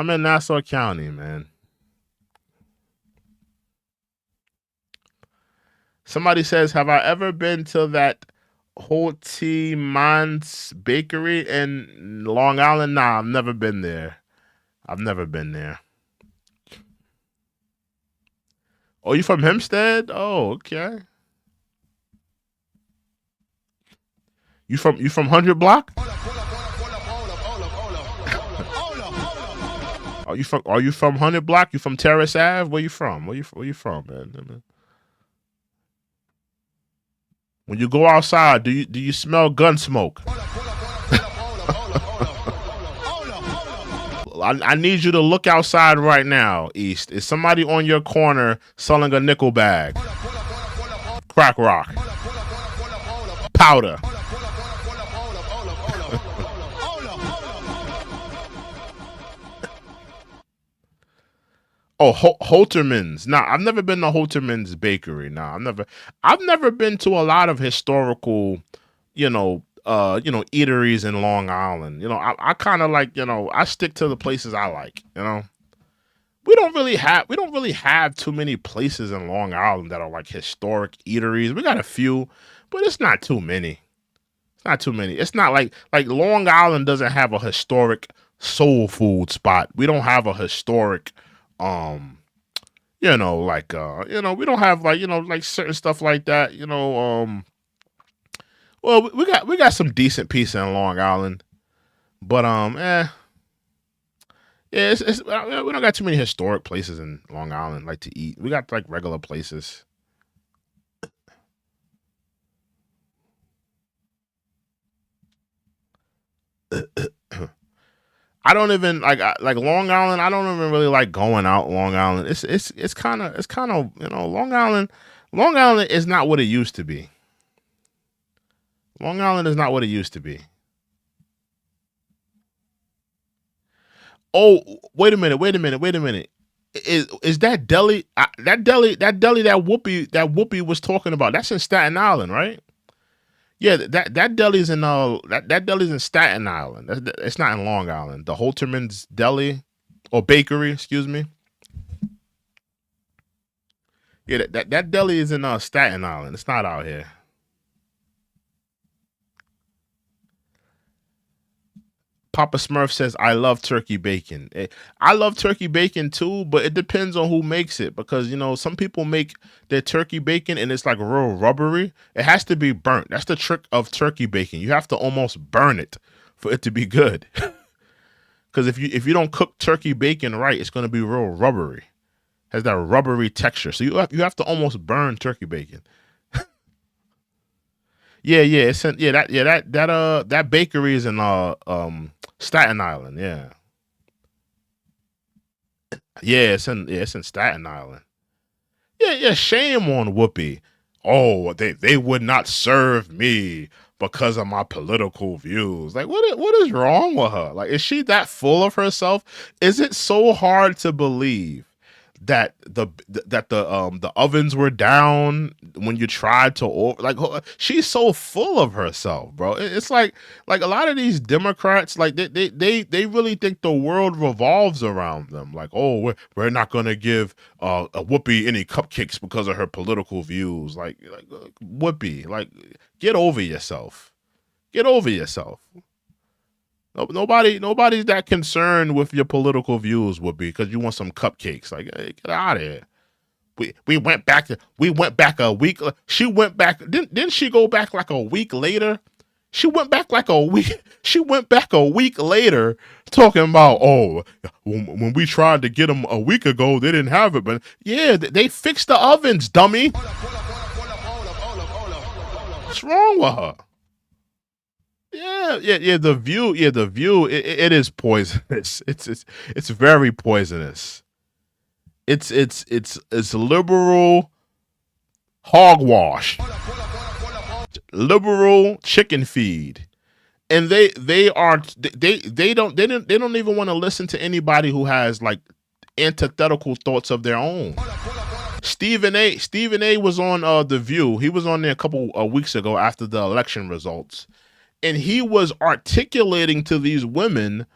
Somebody says, have I ever been to that Hoti Man's Bakery in Long Island? Nah, I've never been there. Oh, you from Hempstead? Oh, okay. You from 100 Block? Are you from 100 Block? You from Terrace Ave? Where you from? Where you from, man? When you go outside, do you smell gun smoke? I need you to look outside right now, East. Is somebody on your corner selling a nickel bag? Crack rock. Powder. Oh, Holterman's. Nah, I've never been to Holterman's Bakery. Nah, I've never been to a lot of historical, eateries in Long Island. I kind of like, I stick to the places I like. We don't really have too many places in Long Island that are like historic eateries. We got a few, but it's not too many. It's not too many. It's not like Long Island doesn't have a historic soul food spot. We don't have a historic we don't have like certain stuff like that, well, we got some decent pizza in Long Island, but we don't got too many historic places in Long Island like to eat. We got like regular places. I don't even like Long Island. I don't even really like going out Long Island. It's kind of Long Island. Long Island is not what it used to be. Long Island is not what it used to be. Oh, wait a minute. Is that deli that Whoopi was talking about? That's in Staten Island, right? Yeah, that deli's in that deli's in Staten Island. It's not in Long Island. The Holterman's Deli or Bakery, excuse me. Yeah, that deli is in Staten Island. It's not out here. Papa Smurf says, I love turkey bacon. I love turkey bacon too, but it depends on who makes it because, some people make their turkey bacon and it's like real rubbery. It has to be burnt. That's the trick of turkey bacon. You have to almost burn it for it to be good. Because if you don't cook turkey bacon right, it's going to be real rubbery. Has that rubbery texture. So you have to almost burn turkey bacon. Yeah, that bakery is in Staten Island, yeah. Yeah, it's in Staten Island. Yeah, shame on Whoopi. Oh, they would not serve me because of my political views. Like what is wrong with her? Like, is she that full of herself? Is it so hard to believe that the ovens were down when you tried to she's so full of herself, bro. It's like a lot of these Democrats, like they really think the world revolves around them. Like, oh, we're not gonna give a Whoopi any cupcakes because of her political views. Like Whoopi, like get over yourself. Get over yourself. Nobody's that concerned with your political views, would be because you want some cupcakes. Like, hey, get out of here. We went back a week. She went back. Didn't she go back like a week later? She went back like a week. She went back a week later talking about, oh, when we tried to get them a week ago, they didn't have it. But yeah, they fixed the ovens, dummy. What's wrong with her? Yeah. The View. It is poisonous. It's very poisonous. It's liberal hogwash, liberal chicken feed, and they don't even want to listen to anybody who has like antithetical thoughts of their own. Stephen A was on The View. He was on there a couple of weeks ago after the election results. And he was articulating to these women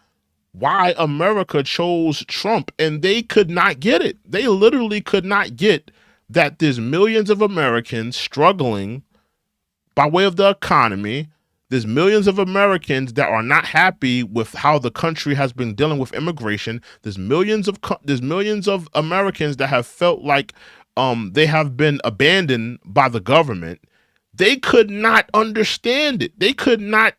why America chose Trump, and they could not get it. They literally could not get that there's millions of Americans struggling by way of the economy. There's millions of Americans that are not happy with how the country has been dealing with immigration. There's millions of Americans that have felt like they have been abandoned by the government. They could not understand it. They could not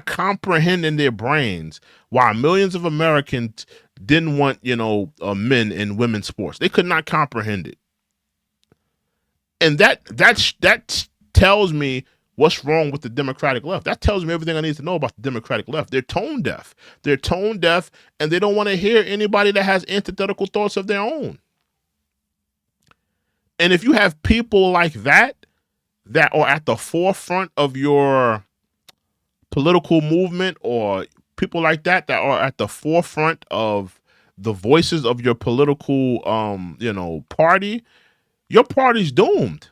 comprehend in their brains why millions of Americans didn't want, men in women's sports. They could not comprehend it. And that tells me What's wrong with the Democratic left? That tells me everything I need to know about the Democratic left. They're tone deaf. They're tone deaf, and they don't want to hear anybody that has antithetical thoughts of their own. And if you have people like that are at the forefront of your political movement, or people like that are at the forefront of the voices of your political party, your party's doomed.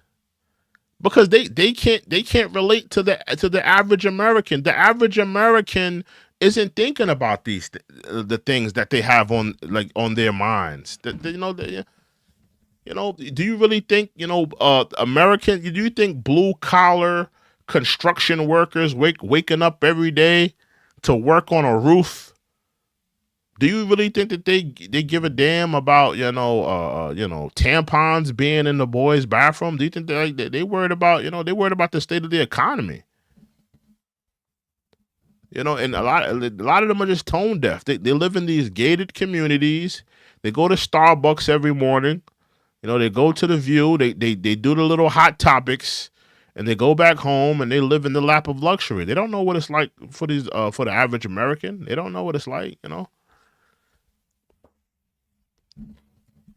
Because they can't relate to the average American. The average American isn't thinking about the things that they have on their minds. Do you really think American? Do you think blue collar construction workers waking up every day to work on a roof? Do you really think that they give a damn about tampons being in the boys' bathroom? Do you think they worried about the state of the economy? And a lot of them are just tone deaf. They live in these gated communities. They go to Starbucks every morning. They go to the View. They do the little hot topics, and they go back home and they live in the lap of luxury. They don't know what it's like for the average American. They don't know what it's like.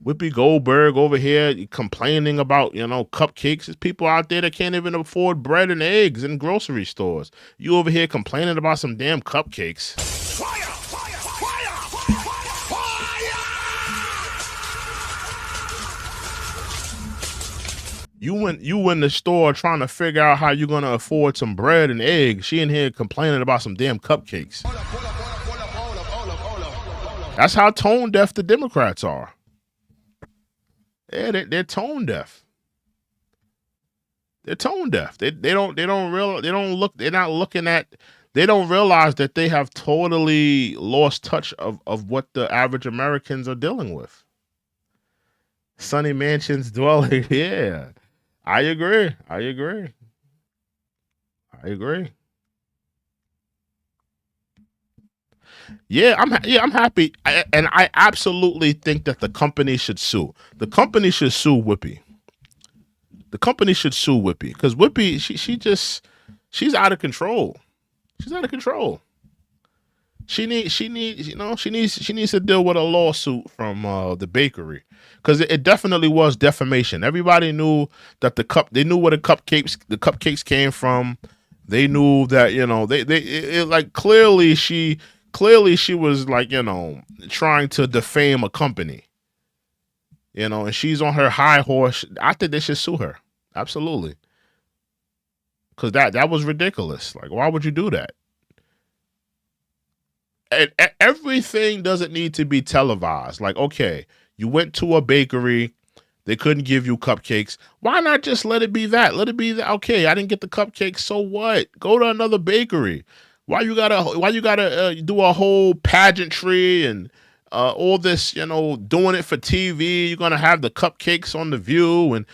Whoopi Goldberg over here complaining about, cupcakes. There's people out there that can't even afford bread and eggs in grocery stores. You over here complaining about some damn cupcakes. Fire! Fire! Fire! Fire! You in the store trying to figure out how you're going to afford some bread and eggs. She in here complaining about some damn cupcakes. That's how tone deaf the Democrats are. Yeah, they're tone deaf. They're tone deaf. They don't realize that they have totally lost touch of what the average Americans are dealing with. Sunny mansions dwelling. Yeah. I agree. Yeah, I'm happy, and I absolutely think that the company should sue. The company should sue Whoopi. Because Whoopi, she's out of control. She's out of control. She needs to deal with a lawsuit from the bakery, because it definitely was defamation. Everybody knew that they knew where the cupcakes came from. They knew that clearly she was trying to defame a company, and she's on her high horse. I think they should sue her. Absolutely. Because that was ridiculous. Like, why would you do that? And everything doesn't need to be televised. Like, okay, you went to a bakery, they couldn't give you cupcakes. Why not just let it be that? Let it be that. Okay, I didn't get the cupcakes, so what? Go to another bakery. Why you gotta do a whole pageantry and all this, doing it for TV? You're gonna have the cupcakes on the View, and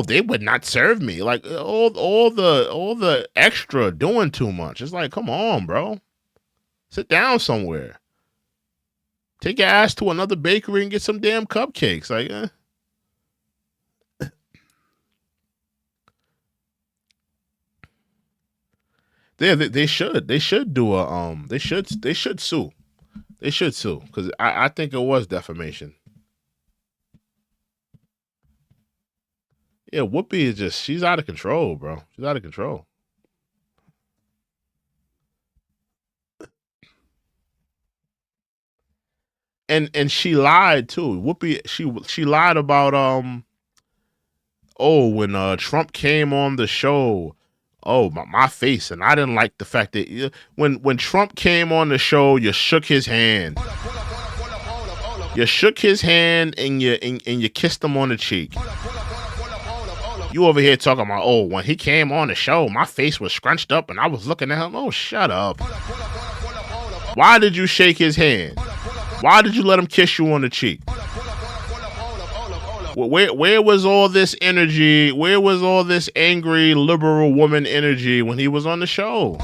they would not serve me. Like all the extra doing too much. It's like, come on, bro, sit down somewhere. Take your ass to another bakery and get some damn cupcakes. Like, They should do a they should sue. They should sue, because I think it was defamation. Yeah, Whoopi is she's out of control, bro. She's out of control. And she lied too. Whoopi, she lied about when Trump came on the show. Oh, my face, and I didn't like the fact that when Trump came on the show, you shook his hand. You shook his hand and you kissed him on the cheek. You over here talking about, when he came on the show, my face was scrunched up and I was looking at him. Oh, shut up. Why did you shake his hand? Why did you let him kiss you on the cheek? Where was all this energy? Where was all this angry liberal woman energy when he was on the show?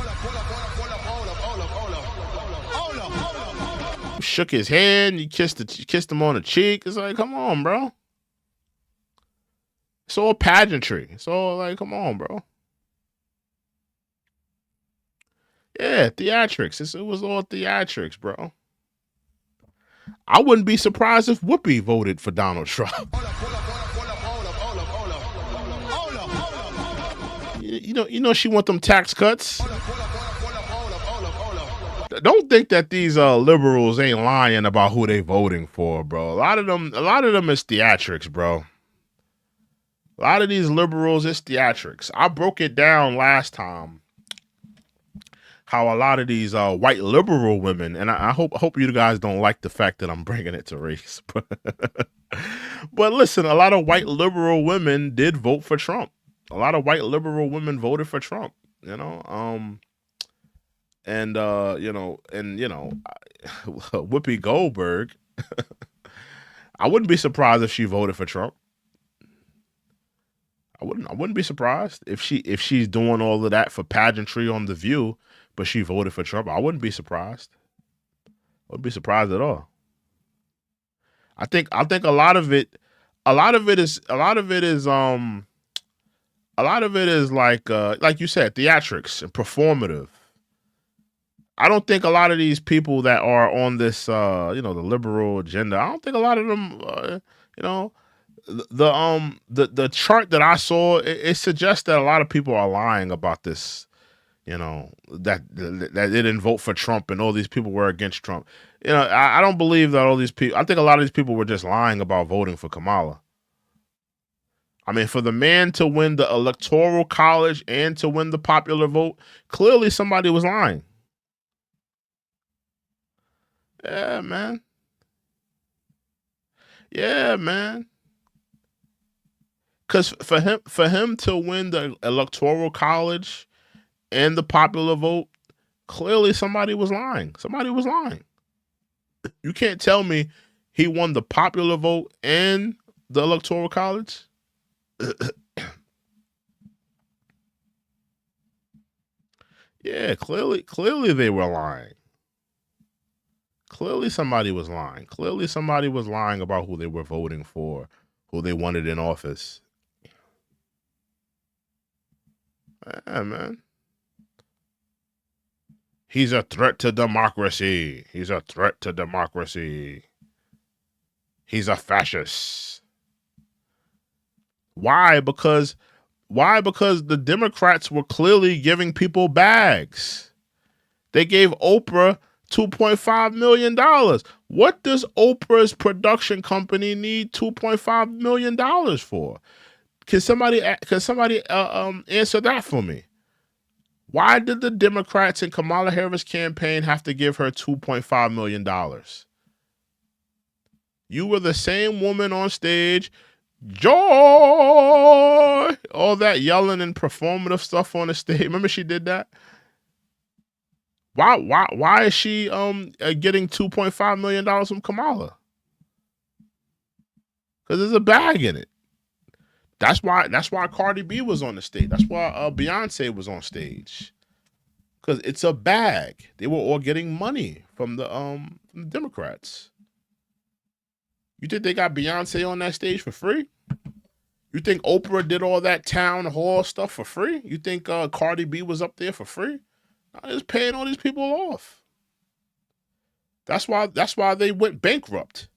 You shook his hand. You kissed him on the cheek. It's like, come on, bro. It's all pageantry. It's all like, come on, bro. Yeah, theatrics. It was all theatrics, bro. I wouldn't be surprised if Whoopi voted for Donald Trump. You know she want them tax cuts. Don't think that these liberals ain't lying about who they voting for, bro. A lot of them is theatrics, bro. A lot of these liberals is theatrics. I broke it down last time how a lot of these white liberal women, and I hope you guys don't like the fact that I'm bringing it to race, but listen, a lot of white liberal women did vote for Trump. A lot of white liberal women voted for Trump. You know, Whoopi Goldberg. I wouldn't be surprised if she voted for Trump. I wouldn't be surprised if she's doing all of that for pageantry on The View, but she voted for Trump. I wouldn't be surprised. I wouldn't be surprised at all. I think a lot of it is like you said, theatrics and performative. I don't think a lot of these people that are on this the liberal agenda, I don't think a lot of them the chart that I saw, it suggests that a lot of people are lying about this, that they didn't vote for Trump and all these people were against Trump. I don't believe that all these people, I think a lot of these people were just lying about voting for Kamala. I mean, for the man to win the Electoral College and to win the popular vote, clearly somebody was lying. Yeah, man. Yeah, man. Because for him to win the Electoral College and the popular vote, clearly somebody was lying. Somebody was lying. You can't tell me he won the popular vote and the Electoral College. Yeah, clearly they were lying. Clearly somebody was lying. Clearly somebody was lying about who they were voting for, who they wanted in office. Yeah, man. He's a threat to democracy. He's a threat to democracy. He's a fascist. Why? Because the Democrats were clearly giving people bags. They gave Oprah $2.5 million. What does Oprah's production company need $2.5 million for? Can somebody answer that for me? Why did the Democrats and Kamala Harris campaign have to give her $2.5 million? You were the same woman on stage, joy, all that yelling and performative stuff on the stage. Remember she did that? Why is she getting $2.5 million from Kamala? Because there's a bag in it. That's why Cardi B was on the stage. That's why Beyonce was on stage. Because it's a bag. They were all getting money from the Democrats. You think they got Beyonce on that stage for free? You think Oprah did all that town hall stuff for free? You think Cardi B was up there for free? I was paying all these people off. That's why they went bankrupt.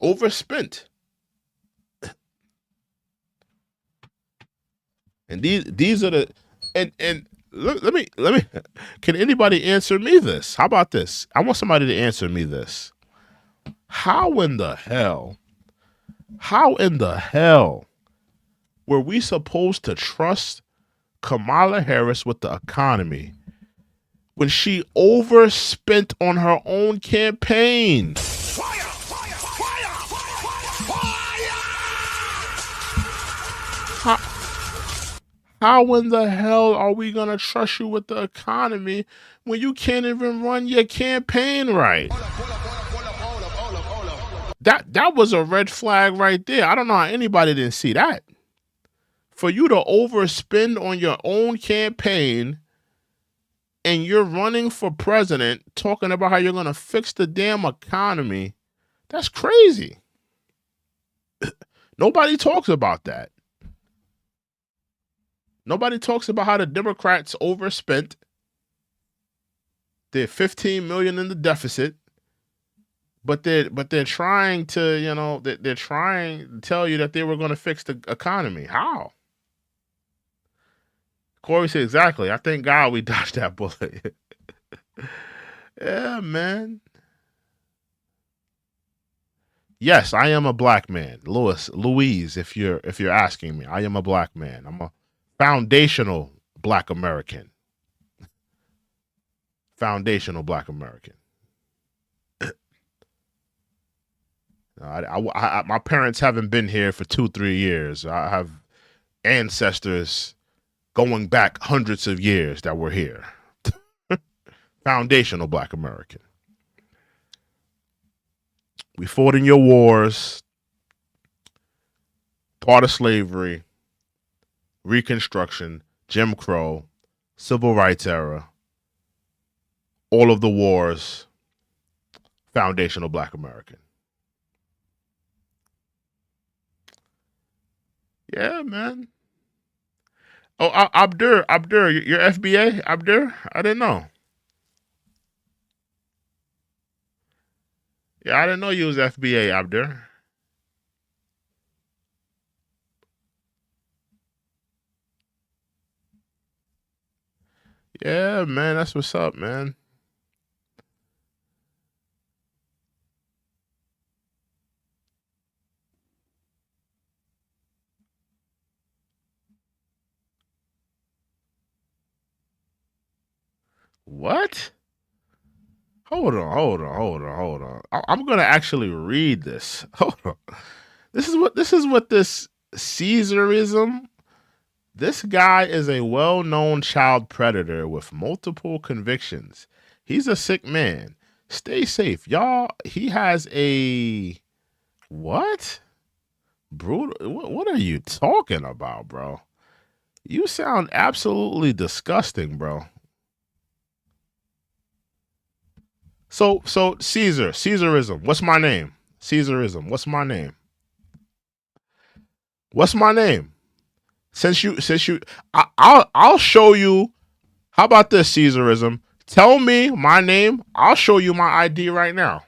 Overspent. And these are the and let me can anybody answer me this? How about this? I want somebody to answer me this. How in the hell were we supposed to trust Kamala Harris with the economy when she overspent on her own campaign? How in the hell are we going to trust you with the economy when you can't even run your campaign right? That was a red flag right there. I don't know how anybody didn't see that. For you to overspend on your own campaign and you're running for president talking about how you're going to fix the damn economy, that's crazy. Nobody talks about that. Nobody talks about how the Democrats overspent They're 15 million in the deficit, but they're trying to, they're trying to tell you that they were going to fix the economy. How? Corey said exactly. I thank God we dodged that bullet. Yeah, man. Yes, I am a black man, Louise. If you're asking me, I am a black man. I'm a foundational black American. Foundational black American. My parents haven't been here for 2-3 years. I have ancestors going back hundreds of years that were here. Foundational black American. We fought in your wars, part of slavery, Reconstruction, Jim Crow, Civil Rights era, all of the wars, foundational black American. Yeah, man. Oh, Abdur, you're FBA, Abdur? I didn't know. Yeah, I didn't know you was FBA, Abdur. Yeah, man, that's what's up, man. What? Hold on. I'm gonna actually read this. Hold on. This is what this Caesarism. This guy is a well-known child predator with multiple convictions. He's a sick man. Stay safe, y'all. He has a what? Brutal. What are you talking about, bro? You sound absolutely disgusting, bro. So Caesarism. What's my name? Caesarism. What's my name? What's my name? Since you, I'll show you. How about this, Caesarism? Tell me my name. I'll show you my ID right now.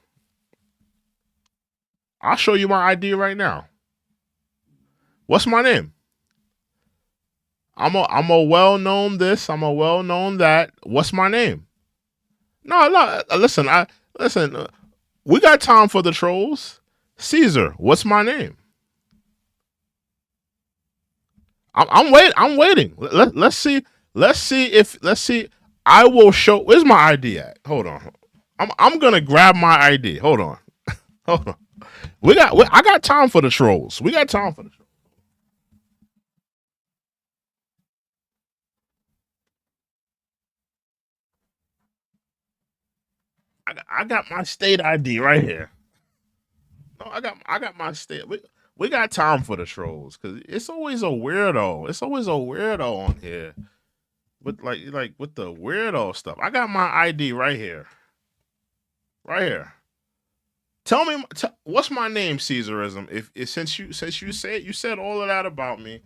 I'll show you my ID right now. What's my name? I'm a well-known this. I'm a well-known that. What's my name? No. Listen, listen. We got time for the trolls. Caesar. What's my name? I'm waiting. Let's see. Let's see. I will show. Where's my ID at? Hold on. I'm gonna grab my ID. Hold on. Hold on. I got time for the trolls. We got time for the trolls. I got my state ID right here. No, I got my state. We got time for the trolls because it's always a weirdo. It's always a weirdo on here with like with the weirdo stuff. I got my ID right here. Right here. Tell me what's my name, Caesarism. If since you said all of that about me,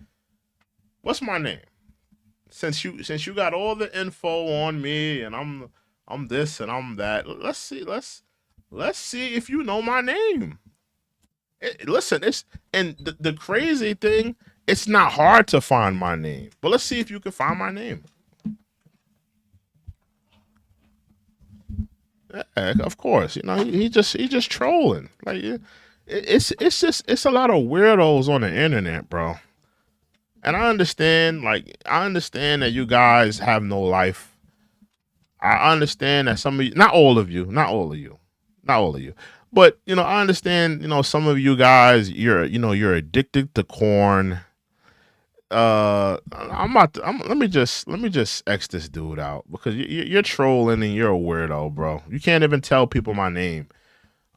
what's my name? Since you got all the info on me and I'm this and I'm that. Let's see if you know my name. Listen, it's and the crazy thing, it's not hard to find my name. But let's see if you can find my name. Yeah, of course, he just trolling. Like it's a lot of weirdos on the internet, bro. And I understand that you guys have no life. I understand that some of you, not all of you, not all of you, but I understand. Some of you guys, you're addicted to corn. Let me just X this dude out because you're trolling and you're a weirdo, bro. You can't even tell people my name.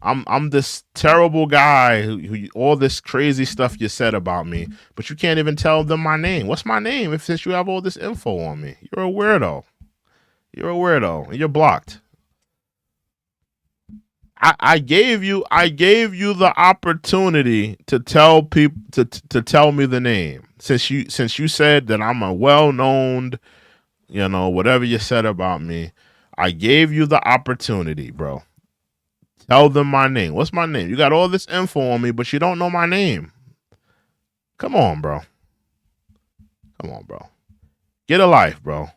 I'm this terrible guy who all this crazy stuff you said about me, but you can't even tell them my name. What's my name? If since you have all this info on me, you're a weirdo. You're a weirdo and you're blocked. I gave you the opportunity to tell people to tell me the name since you said that I'm a well known, whatever you said about me. I gave you the opportunity, bro. Tell them my name. What's my name? You got all this info on me, but you don't know my name. Come on, bro. Come on, bro. Get a life, bro.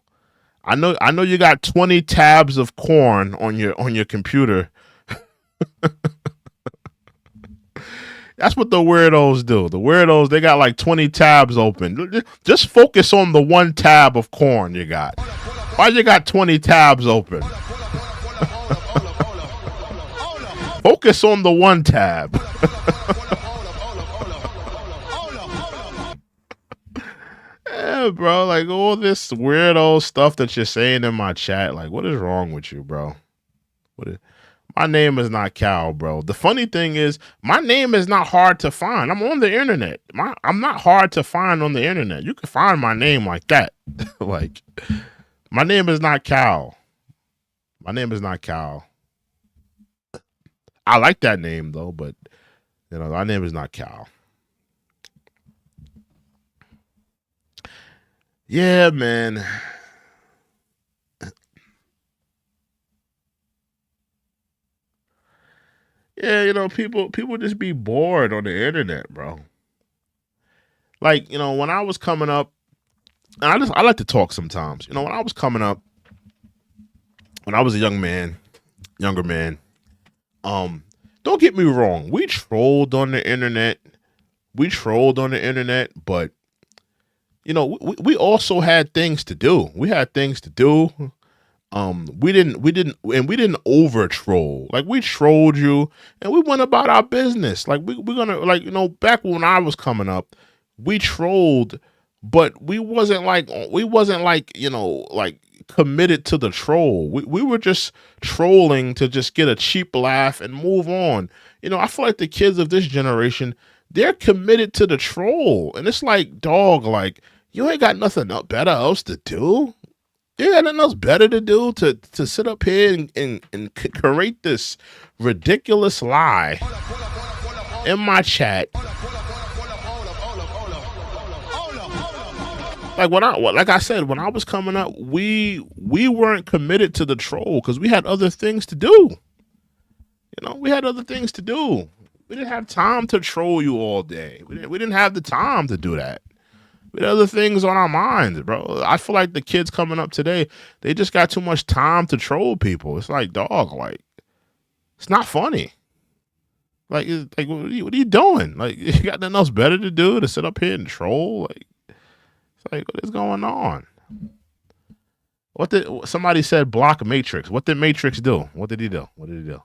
I know you got 20 tabs of corn on your computer. That's what the weirdos do. The weirdos, they got like 20 tabs open. Just focus on the one tab of corn you got. Why you got 20 tabs open? Focus on the one tab. Yeah, bro, like all this weirdo stuff that you're saying in my chat, like what is wrong with you, bro? My name is not Cal, bro. The funny thing is, my name is not hard to find. I'm on the internet. I'm not hard to find on the internet. You can find my name like that. Like, my name is not Cal. My name is not Cal. I like that name though, but you know, my name is not Cal. Yeah, man. Yeah, you know, people just be bored on the internet, bro. Like, you know, when I was coming up, and I like to talk sometimes. You know, when I was coming up, when I was a younger man, don't get me wrong, we trolled on the internet. But you know, we also had things to do. We had things to do. We didn't over troll. Like we trolled you and we went about our business. Like we're gonna, like, you know, back when I was coming up, we trolled, but we wasn't like, you know, like committed to the troll. We were just trolling to just get a cheap laugh and move on. You know, I feel like the kids of this generation, they're committed to the troll. And it's like, dog, like, you ain't got nothing better else to do. You got nothing else better to do to sit up here and create this ridiculous lie in my chat. Like I said, when I was coming up, we weren't committed to the troll because we had other things to do. You know, we had other things to do. We didn't have time to troll you all day. We didn't have the time to do that. We had other things on our minds, bro. I feel like the kids coming up today, they just got too much time to troll people. It's like, dog, like, it's not funny. Like what are you doing? Like, you got nothing else better to do to sit up here and troll? Like, it's like, what is going on? Somebody said block Matrix. What did Matrix do? What did he do? What did he do?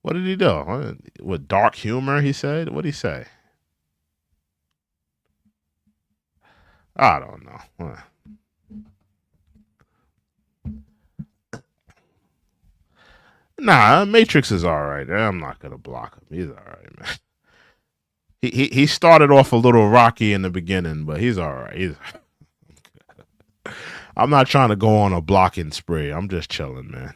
What did he do? With dark humor, he said? What did he say? I don't know. Nah, Matrix is all right. I'm not gonna block him. He's all right, man. He started off a little rocky in the beginning, but he's all right. I'm not trying to go on a blocking spree. I'm just chilling, man.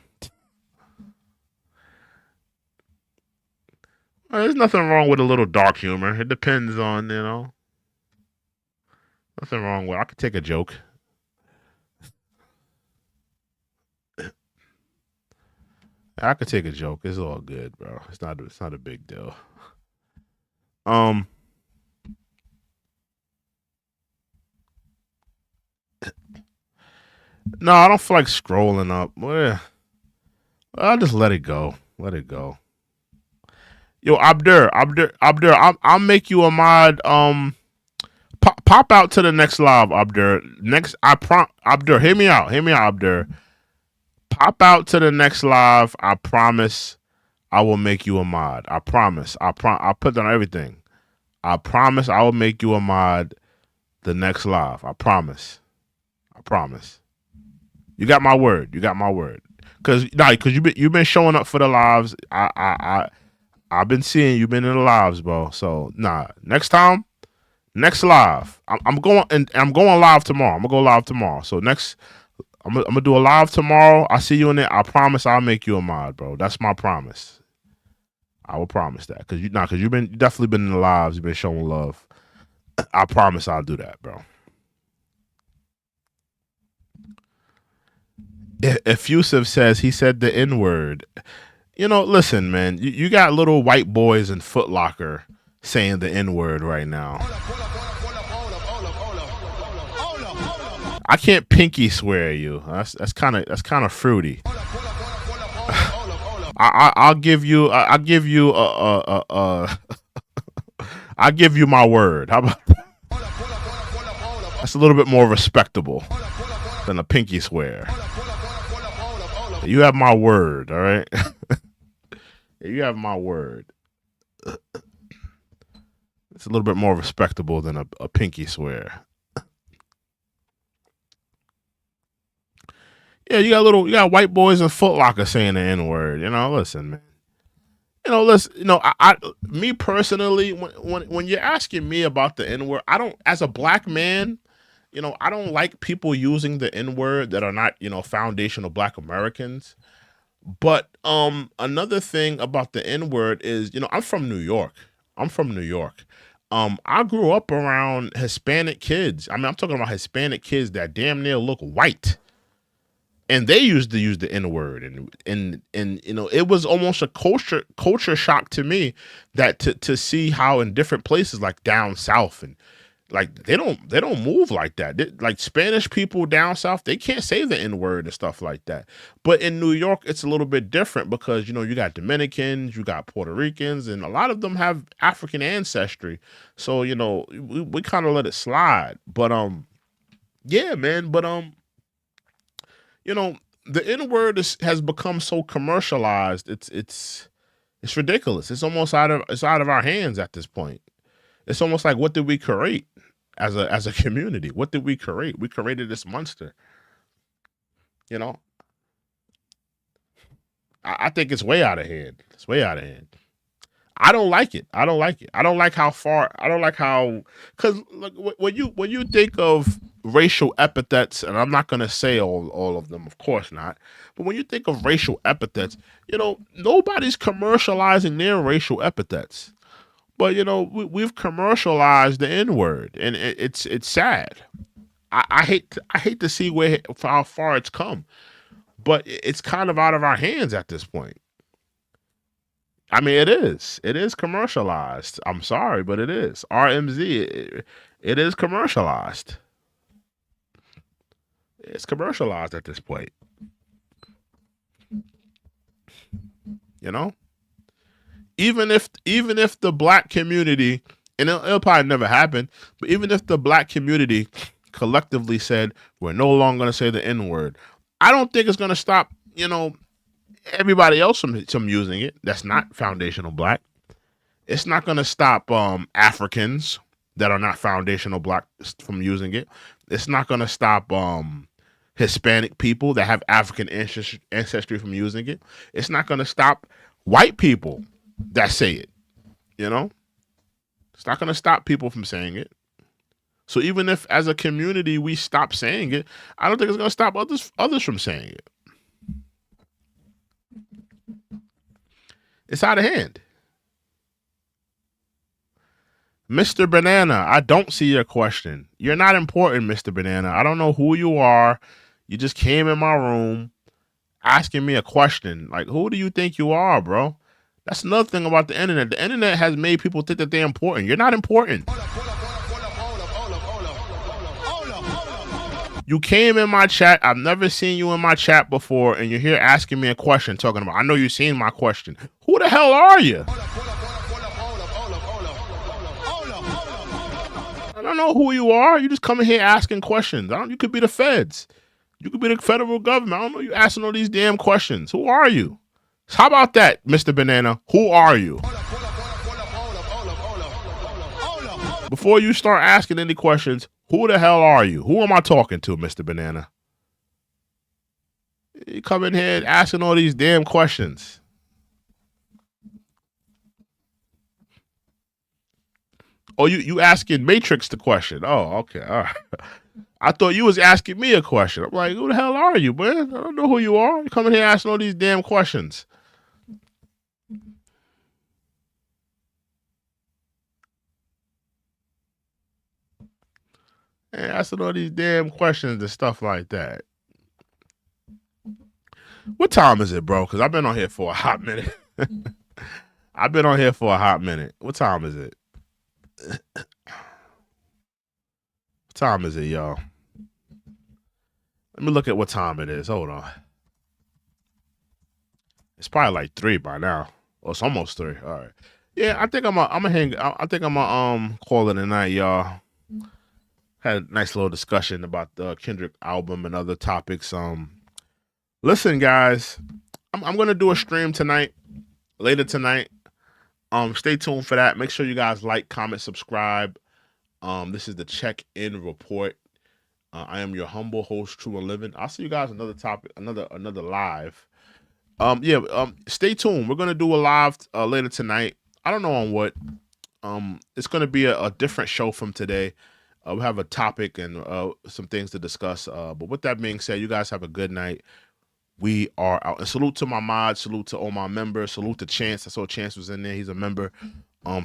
There's nothing wrong with a little dark humor. It depends on, you know. Nothing wrong with it. I could take a joke. I could take a joke. It's all good, bro. It's not a big deal. No, I don't feel like scrolling up. Well, I'll just let it go. Let it go. Yo, Abdur, I'll make you a mod. Pop out to the next live, Abdur. Abdur, hear me out, Abdur. Pop out to the next live. I promise, I will make you a mod. I promise. I'll put that on everything. I promise, I will make you a mod. The next live. I promise. You got my word. Cause you've been showing up for the lives. I've been seeing you been in the lives, bro. So next live. I'm going live tomorrow. I'm gonna go live tomorrow. So I'm gonna do a live tomorrow. I see you in there. I promise I'll make you a mod, bro. That's my promise. I will promise that. Cause you definitely been in the lives. You've been showing love. I promise I'll do that, bro. Effusive says he said the N word. You know, listen, man. You got little white boys in Foot Locker saying the N word right now. I can't pinky swear you. That's kind of fruity. I'll give you I'll give you I'll give you my word. How about that? That's a little bit more respectable than a pinky swear. You have my word, all right? You have my word. It's a little bit more respectable than a pinky swear. Yeah, you got white boys in Foot Locker saying the N word. You know, listen, man. You know, listen. You know, me personally, when you're asking me about the N word, I don't, as a black man, you know, I don't like people using the N word that are not, you know, foundational Black Americans. But another thing about the N word is, you know, I'm from New York. I'm from New York. I grew up around Hispanic kids. I mean, I'm talking about Hispanic kids that damn near look white. And they used to use the N word, and you know, it was almost a culture shock to me that to see how in different places like down south, and like they don't move like that. Like Spanish people down south, they can't say the N word and stuff like that. But in New York, it's a little bit different because, you know, you got Dominicans, you got Puerto Ricans, and a lot of them have African ancestry. So, you know, we kind of let it slide. But yeah, man. But you know, the N word has become so commercialized. It's ridiculous. It's almost out of our hands at this point. It's almost like, what did we create as a community? What did we create? We created this monster. You know, I think it's way out of hand. It's way out of hand. I don't like it. I don't like it. I don't like how far. I don't like how, because when you think of racial epithets, and I'm not gonna say all of them, of course not. But when you think of racial epithets, you know, nobody's commercializing their racial epithets. But you know, we've commercialized the N word, and it's sad. I hate to see how far it's come, but it's kind of out of our hands at this point. I mean, it is. It is commercialized. I'm sorry, but it is. RMZ, it is commercialized. It's commercialized at this point. You know? Even if the black community, and it'll probably never happen, but even if the black community collectively said, we're no longer going to say the N word, I don't think it's going to stop, you know, everybody else from using it that's not foundational Black. It's not going to stop Africans that are not foundational Black from using it. It's not going to stop Hispanic people that have African ancestry from using it. It's not going to stop white people that say it. You know, it's not going to stop people from saying it. So even if as a community we stop saying it, I don't think it's going to stop others from saying it. It's out of hand. Mr. Banana, I don't see your question. You're not important, Mr. Banana. I don't know who you are. You just came in my room asking me a question. Like, who do you think you are, bro? That's another thing about the internet. The internet has made people think that they're important. You're not important. You came in my chat. I've never seen you in my chat before, and you're here asking me a question, talking about, I know you've seen my question. Who the hell are you? I don't know who you are. You just coming here asking questions. You could be the feds. You could be the federal government. I don't know you asking all these damn questions. Who are you? How about that, Mr. Banana? Who are you? Before you start asking any questions, who the hell are you? Who am I talking to, Mr. Banana? You come in here asking all these damn questions. Oh, you asking Matrix the question. Oh, okay. All right. I thought you was asking me a question. I'm like, who the hell are you, man? I don't know who you are. You coming here asking all these damn questions. And asking all these damn questions and stuff like that. What time is it, bro? Because I've been on here for a hot minute. I've been on here for a hot minute. What time is it? What time is it, y'all? Let me look at what time it is. Hold on. It's probably like 3 by now. Oh, it's almost 3. All right. Yeah, I think I'm gonna hang. I think I'm gonna call it a night, y'all. Had a nice little discussion about the Kendrick album and other topics. Listen, guys, I'm gonna do a stream tonight, later tonight. Stay tuned for that. Make sure you guys like, comment, subscribe. This is the check-in report. I am your humble host, True and Living. I'll see you guys another topic, another live. Stay tuned. We're gonna do a live later tonight. I don't know on what. It's gonna be a different show from today. We have a topic and some things to discuss. But with that being said, you guys have a good night. We are out. And salute to my mods. Salute to all my members. Salute to Chance. I saw Chance was in there. He's a member.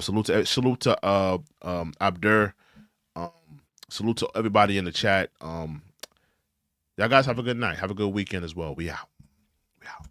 Salute to Abdur. Salute to everybody in the chat. Y'all guys have a good night. Have a good weekend as well. We out. We out.